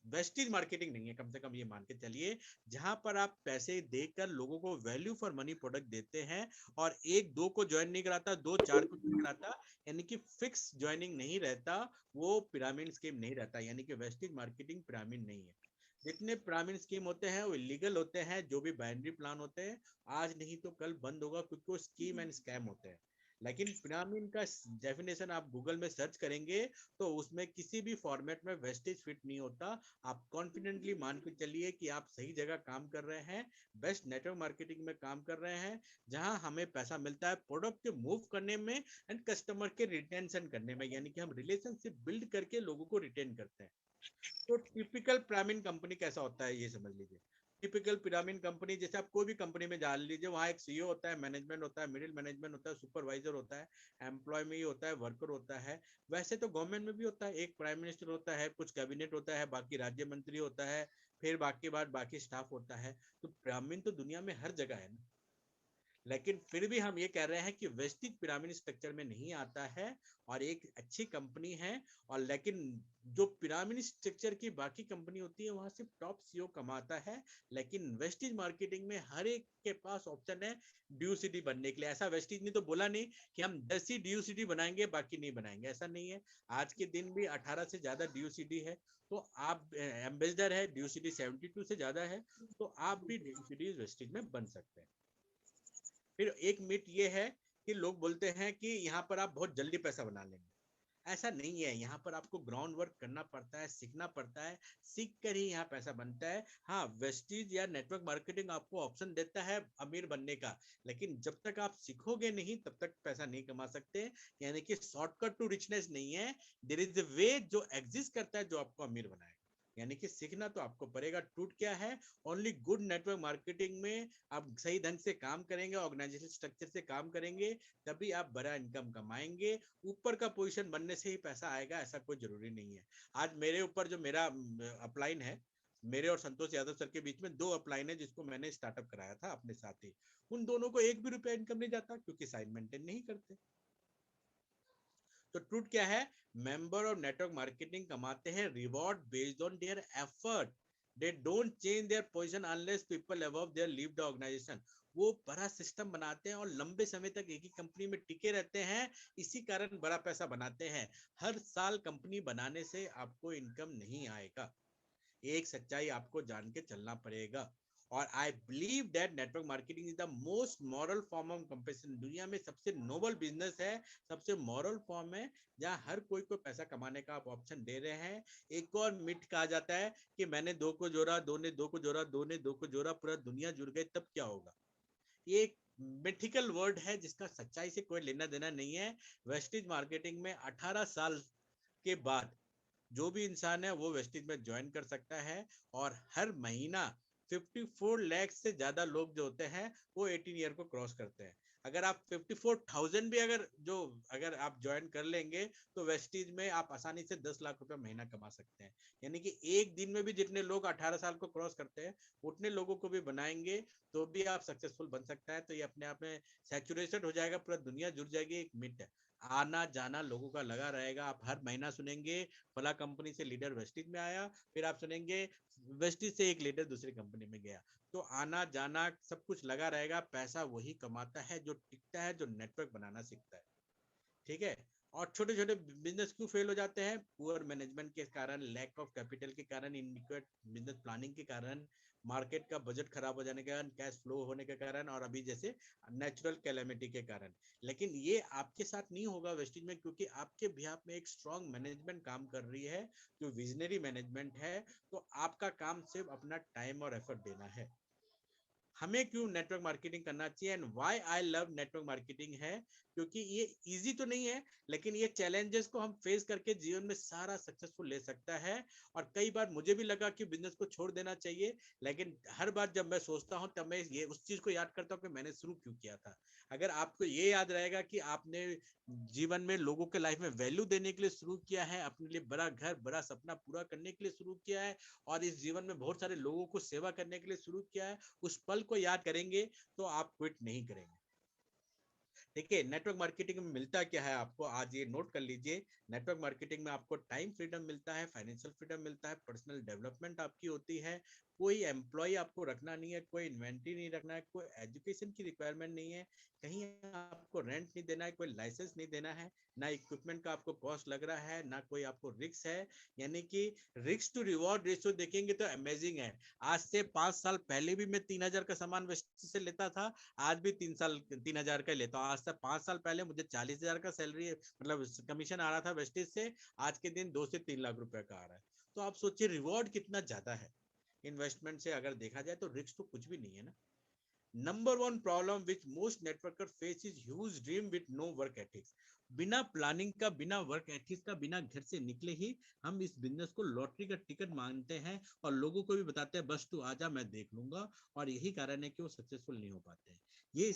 वेस्टेज मार्केटिंग नहीं है, कम से कम ये मान के चलिए, जहां पर आप पैसे देकर लोगों को वैल्यू फॉर मनी प्रोडक्ट देते हैं और एक दो को ज्वाइन नहीं कराता, दो चार को नहीं कराता, यानी कि फिक्स ज्वाइनिंग नहीं रहता, वो पिरामिड स्कीम नहीं रहता, यानी कि वेस्टेज मार्केटिंग पिरामिड नहीं है। जितने पिरामिड स्कीम होते हैं वो इलीगल होते हैं, जो भी बाइनरी प्लान होते हैं आज नहीं तो कल बंद होगा, क्योंकि वो स्कीम एंड स्कैम होते हैं। लेकिन पिरामिड का डेफिनेशन आप गूगल में सर्च करेंगे तो उसमें किसी भी फॉर्मेट में वेस्टेज फिट नहीं होता। आप कॉन्फिडेंटली मान के चलिए कि आप सही जगह काम कर रहे हैं, बेस्ट नेटवर्क मार्केटिंग में काम कर रहे हैं, जहां हमें पैसा मिलता है प्रोडक्ट के मूव करने में एंड कस्टमर के रिटेंशन करने में, यानी कि हम रिलेशनशिप बिल्ड करके लोगों को रिटेन करते हैं। तो टिपिकल पिरामिड कंपनी कैसा होता है ये समझ लीजिए। टिपिकल पिरामिड कंपनी, जैसे आप कोई भी कंपनी में जान लीजिए, वहाँ एक सीईओ होता है, मैनेजमेंट होता है, मिडिल मैनेजमेंट होता है, सुपरवाइजर होता है, एम्प्लॉय में ही होता है, वर्कर होता है। वैसे तो गवर्नमेंट में भी होता है, एक प्राइम मिनिस्टर होता है, कुछ कैबिनेट होता है, बाकी राज्य मंत्री होता है, फिर बाकी बात बाकी स्टाफ होता है। तो पिरामिड तो दुनिया में हर जगह है ना, लेकिन फिर भी हम ये कह रहे हैं कि वेस्टेज पिरामिड स्ट्रक्चर में नहीं आता है और एक अच्छी कंपनी है। और लेकिन जो पिरामिड स्ट्रक्चर की बाकी कंपनी होती है वहां सिर्फ टॉप सीईओ कमाता है, लेकिन वेस्टेज मार्केटिंग में हर एक के पास ऑप्शन है ड्यू सिटी बनने के लिए। ऐसा वेस्टेज ने तो बोला नहीं कि हम 10 ही ड्यू सिटी बनाएंगे बाकी नहीं बनाएंगे, ऐसा नहीं है। आज के दिन भी 18 से ज्यादा ड्यू सिटी है, तो आप एम्बेसडर है, ड्यू सिटी 72 से ज्यादा है, तो आप भी ड्यू सिटी वेस्टेज में बन सकते हैं। फिर एक मिथ ये है कि लोग बोलते हैं कि यहाँ पर आप बहुत जल्दी पैसा बना लेंगे, ऐसा नहीं है। यहाँ पर आपको ग्राउंड वर्क करना पड़ता है, सीखना पड़ता है, सीख कर ही यहाँ पैसा बनता है। हाँ, वेस्टेज या नेटवर्क मार्केटिंग आपको ऑप्शन देता है अमीर बनने का, लेकिन जब तक आप सीखोगे नहीं तब तक पैसा नहीं कमा सकते। यानी कि शॉर्टकट टू रिचनेस नहीं है, देयर इज अ वे जो एग्जिस्ट करता है जो आपको अमीर बनाएगा। यानी कि सीखना तो आपको पड़ेगा। टूट क्या है, ओनली गुड नेटवर्क मार्केटिंग में आप सही ढंग से काम करेंगे, ऑर्गेनाइजेशन स्ट्रक्चर से काम करेंगे, तभी आप बड़ा इनकम कमाएंगे। ऊपर का पोजीशन बनने से ही पैसा आएगा ऐसा कोई जरूरी नहीं है। आज मेरे ऊपर जो मेरा अपलाइन है, मेरे और संतोष यादव सर के बीच में 2 अपलाइन है जिसको मैंने स्टार्टअप कराया था अपने साथ ही। उन दोनों को 1 भी रुपया इनकम नहीं जाता क्योंकि साइन मेंटेन नहीं करते। तो ट्रूथ क्या है, मेंबर और नेटवर्क मार्केटिंग कमाते हैं reward based on their effort, they don't change their position unless people above their leave the organisation. वो बड़ा सिस्टम बनाते हैं और लंबे समय तक एक ही कंपनी में टिके रहते हैं, इसी कारण बड़ा पैसा बनाते हैं। हर साल कंपनी बनाने से आपको इनकम नहीं आएगा, एक सच्चाई आपको जान के चलना पड़ेगा। और I believe that network marketing is the most moral form of competition. दुनिया में सबसे नोबल बिजनेस है, सबसे मॉरल फॉर्म है, जहां हर कोई को पैसा कमाने का आप ऑप्शन दे रहे हैं। एक और मिथ कहा जाता है कि मैंने 2 को जोड़ा, 2 ने 2 को जोड़ा, 2 ने 2 को जोड़ा, पूरा दुनिया जुड़ गई तब क्या होगा। ये एक मिथिकल वर्ड है जिसका सच्चाई से कोई लेना देना नहीं है। वेस्टेज मार्केटिंग में 18 साल के बाद जो भी इंसान है वो वेस्टेज में ज्वाइन कर सकता है। और हर महीना 54 लाख से ज्यादा लोग जो होते हैं वो 18 ईयर को क्रॉस करते हैं। अगर आप 54,000 भी अगर आप ज्वाइन कर लेंगे तो वेस्टेज में आप आसानी से 10 लाख रुपए महीना कमा सकते हैं। यानी कि एक दिन में भी जितने लोग 18 साल को क्रॉस करते हैं उतने लोगों को भी बनाएंगे तो भी आप सक्सेसफुल बन सकता है। तो ये अपने आप में सैचुरेटेड हो जाएगा, पूरा दुनिया जुड़ जाएगी। एक मिथ है, आना जाना लोगों का लगा रहेगा। आप हर महीना सुनेंगे फला कंपनी से लीडर वेस्टेज में आया, फिर आप सुनेंगे वेस्टेज से एक लीडर दूसरी कंपनी में गया। तो आना जाना सब कुछ लगा रहेगा। पैसा वही कमाता है जो टिकता है, जो नेटवर्क बनाना सीखता है। ठीक है। और छोटे छोटे बिजनेस क्यों फेल हो जाते हैं, पुअर मैनेजमेंट के कारण, लैक ऑफ कैपिटल के कारण, इनएडिक्वेट बिजनेस प्लानिंग के कारण, मार्केट का बजट खराब हो जाने के कारण, कैश फ्लो होने के कारण, और अभी जैसे नेचुरल कैलेमिटी के कारण। लेकिन ये आपके साथ नहीं होगा वेस्टेज में, क्योंकि आपके बिहाफ में एक स्ट्रॉन्ग मैनेजमेंट काम कर रही है जो विजनरी मैनेजमेंट है। तो आपका काम सिर्फ अपना टाइम और एफर्ट देना है। हमें क्यों नेटवर्क मार्केटिंग करना चाहिए and why I love network marketing है, क्योंकि ये इजी तो नहीं है लेकिन ये चैलेंजेस को हम फेस करके जीवन में सारा सक्सेसफुल ले सकता है। और कई बार मुझे भी लगा कि बिजनेस को छोड़ देना चाहिए, लेकिन हर बार जब मैं सोचता हूं तब मैं ये उस चीज को याद करता हूं कि मैंने शुरू क्यों किया था। अगर आपको ये याद रहेगा कि आपने जीवन में लोगों के लाइफ में वैल्यू देने के लिए शुरू किया है, अपने लिए बड़ा घर बड़ा सपना पूरा करने के लिए शुरू किया है, और इस जीवन में बहुत सारे लोगों को सेवा करने के लिए शुरू किया है, उस पल को याद करेंगे तो आप क्विट नहीं करेंगे। देखिए नेटवर्क मार्केटिंग में मिलता क्या है आपको, आज ये नोट कर लीजिए। नेटवर्क मार्केटिंग में आपको टाइम फ्रीडम मिलता है, फाइनेंशियल फ्रीडम मिलता है, पर्सनल डेवलपमेंट आपकी होती है, कोई एम्प्लॉय आपको रखना नहीं है, कोई इन्वेंटरी नहीं रखना है, कोई एजुकेशन की रिक्वायरमेंट नहीं है, कहीं आपको रेंट नहीं देना है, कोई लाइसेंस नहीं देना है, ना इक्विपमेंट का आपको कॉस्ट लग रहा है, ना कोई आपको रिस्क है। यानी कि रिस्क टू रिवॉर्ड रेशियो देखेंगे तो अमेजिंग है। आज से 5 साल पहले भी मैं 3000 का सामान वेस्टेज से लेता था, आज भी 3,000 का लेता हूँ। आज से 5 साल पहले मुझे 40,000 का सैलरी मतलब कमीशन आ रहा था वेस्टेज से, आज के दिन 2 से 3 लाख रुपए का आ रहा है। तो आप सोचिए रिवॉर्ड कितना ज्यादा है इन्वेस्टमेंट से अगर देखा जाए तो। रिस्क तो कुछ भी नहीं है ना। Number 1 problem which most networker face is huge dream with no work ethics. बिना प्लानिंग का, बिना वर्क एथिक्स का, बिना घर से निकले ही हम इस बिजनेस को लॉटरी का टिकट मानते हैं और लोगों को भी बताते हैं बस तू आजा मैं देख लूंगा, और यही कारण है कि वो सक्सेसफुल नहीं हो पाते हैं। ये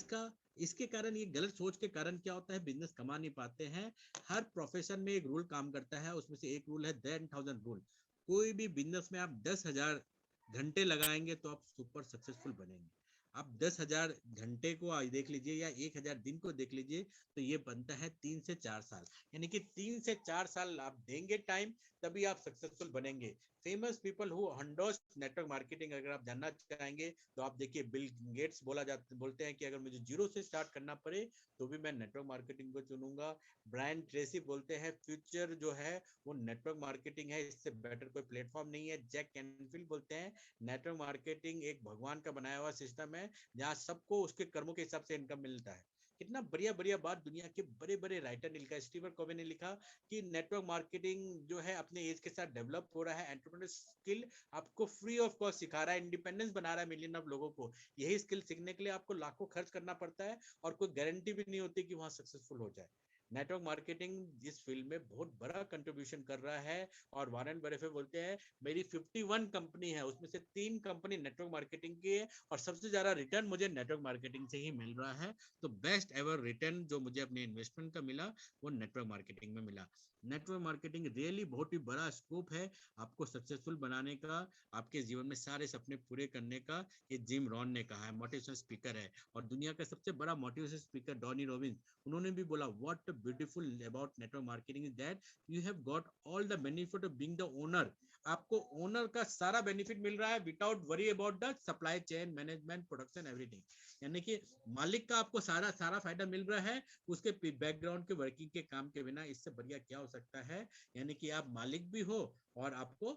इसके कारण, ये गलत सोच के कारण क्या होता है, बिजनेस कमा नहीं पाते हैं। हर प्रोफेशन में एक रूल काम करता है, उसमें से एक रूल है 10,000 रूल। कोई भी बिजनेस में आप 10,000 घंटे लगाएंगे तो आप सुपर सक्सेसफुल बनेंगे। आप 10,000 घंटे को देख लीजिए या 1,000 दिन को देख लीजिए तो ये बनता है 3 से 4 साल। यानी कि 3 से 4 साल आप देंगे टाइम, तभी आप सक्सेसफुल बनेंगे। Famous people who endorse network marketing अगर आप जानना चाहेंगे तो आप देखिए, बिल गेट्स बोलते हैं कि अगर मुझे जीरो से स्टार्ट करना पड़े तो भी मैं नेटवर्क मार्केटिंग को चुनूंगा। ब्रायन ट्रेसी बोलते हैं फ्यूचर जो है वो नेटवर्क मार्केटिंग है, इससे बेटर कोई प्लेटफॉर्म नहीं है। जैक कैनफील्ड बोलते हैं नेटवर्क मार्केटिंग एक भगवान का बनाया हुआ सिस्टम है जहाँ सबको उसके कर्मों के हिसाब से इनकम मिलता है। कितना बढ़िया बढ़िया बात दुनिया के बड़े बड़े राइटर ने लिखा। स्टीवन कोवे ने लिखा कि नेटवर्क मार्केटिंग जो है अपने एज के साथ डेवलप हो रहा है, एंटरप्रेन्योर स्किल आपको फ्री ऑफ कॉस्ट सिखा रहा है, इंडिपेंडेंस बना रहा है मिलियन ऑफ लोगों को। यही स्किल सीखने के लिए आपको लाखों खर्च करना पड़ता है और कोई गारंटी भी नहीं होती कि वहां सक्सेसफुल हो जाए। नेटवर्क मार्केटिंग इस फील्ड में बहुत बड़ा कंट्रीब्यूशन कर रहा है। और वारेन बफेट बोलते हैं मेरी 51 कंपनी है, उसमें से 3 कंपनी नेटवर्क मार्केटिंग की है और सबसे ज्यादा रिटर्न मुझे नेटवर्क मार्केटिंग से ही मिल रहा है। तो बेस्ट एवर रिटर्न जो मुझे अपने इन्वेस्टमेंट का मिला वो नेटवर्क मार्केटिंग में मिला। नेटवर्क मार्केटिंग रियली बहुत ही बड़ा स्कोप है आपको सक्सेसफुल बनाने का, आपके जीवन में सारे सपने पूरे करने का। ये जिम रॉन ने कहा है, मोटिवेशनल स्पीकर है और दुनिया का सबसे बड़ा मोटिवेशनल स्पीकर टोनी रॉबिन्स, उन्होंने भी बोला what beautiful about network marketing is that you have got all the benefit of being the owner. आपको ओनर का सारा बेनिफिट मिल रहा है without worry about the supply chain management production everything. यानी कि मालिक का आपको सारा फायदा मिल रहा है उसके बैकग्राउंड के वर्किंग के काम के बिना। इससे बढ़िया क्या हो सकता है। यानी कि आप मालिक भी हो और आपको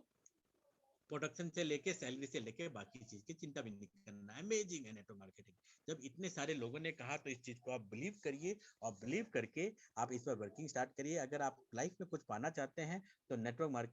प्रोडक्शन से लेके सैलरी से लेके बाकी चीज की चिंता भी नहीं करना। अमेजिंग है नेटवर्क मार्केटिंग। जब इतने सारे लोगों ने कहा तो इस चीज को आप बिलीव करिए और बिलीव करके आप इस पर वर्किंग स्टार्ट करिए। अगर आप लाइफ में कुछ पाना चाहते हैं तो नेटवर्क मार्केटिंग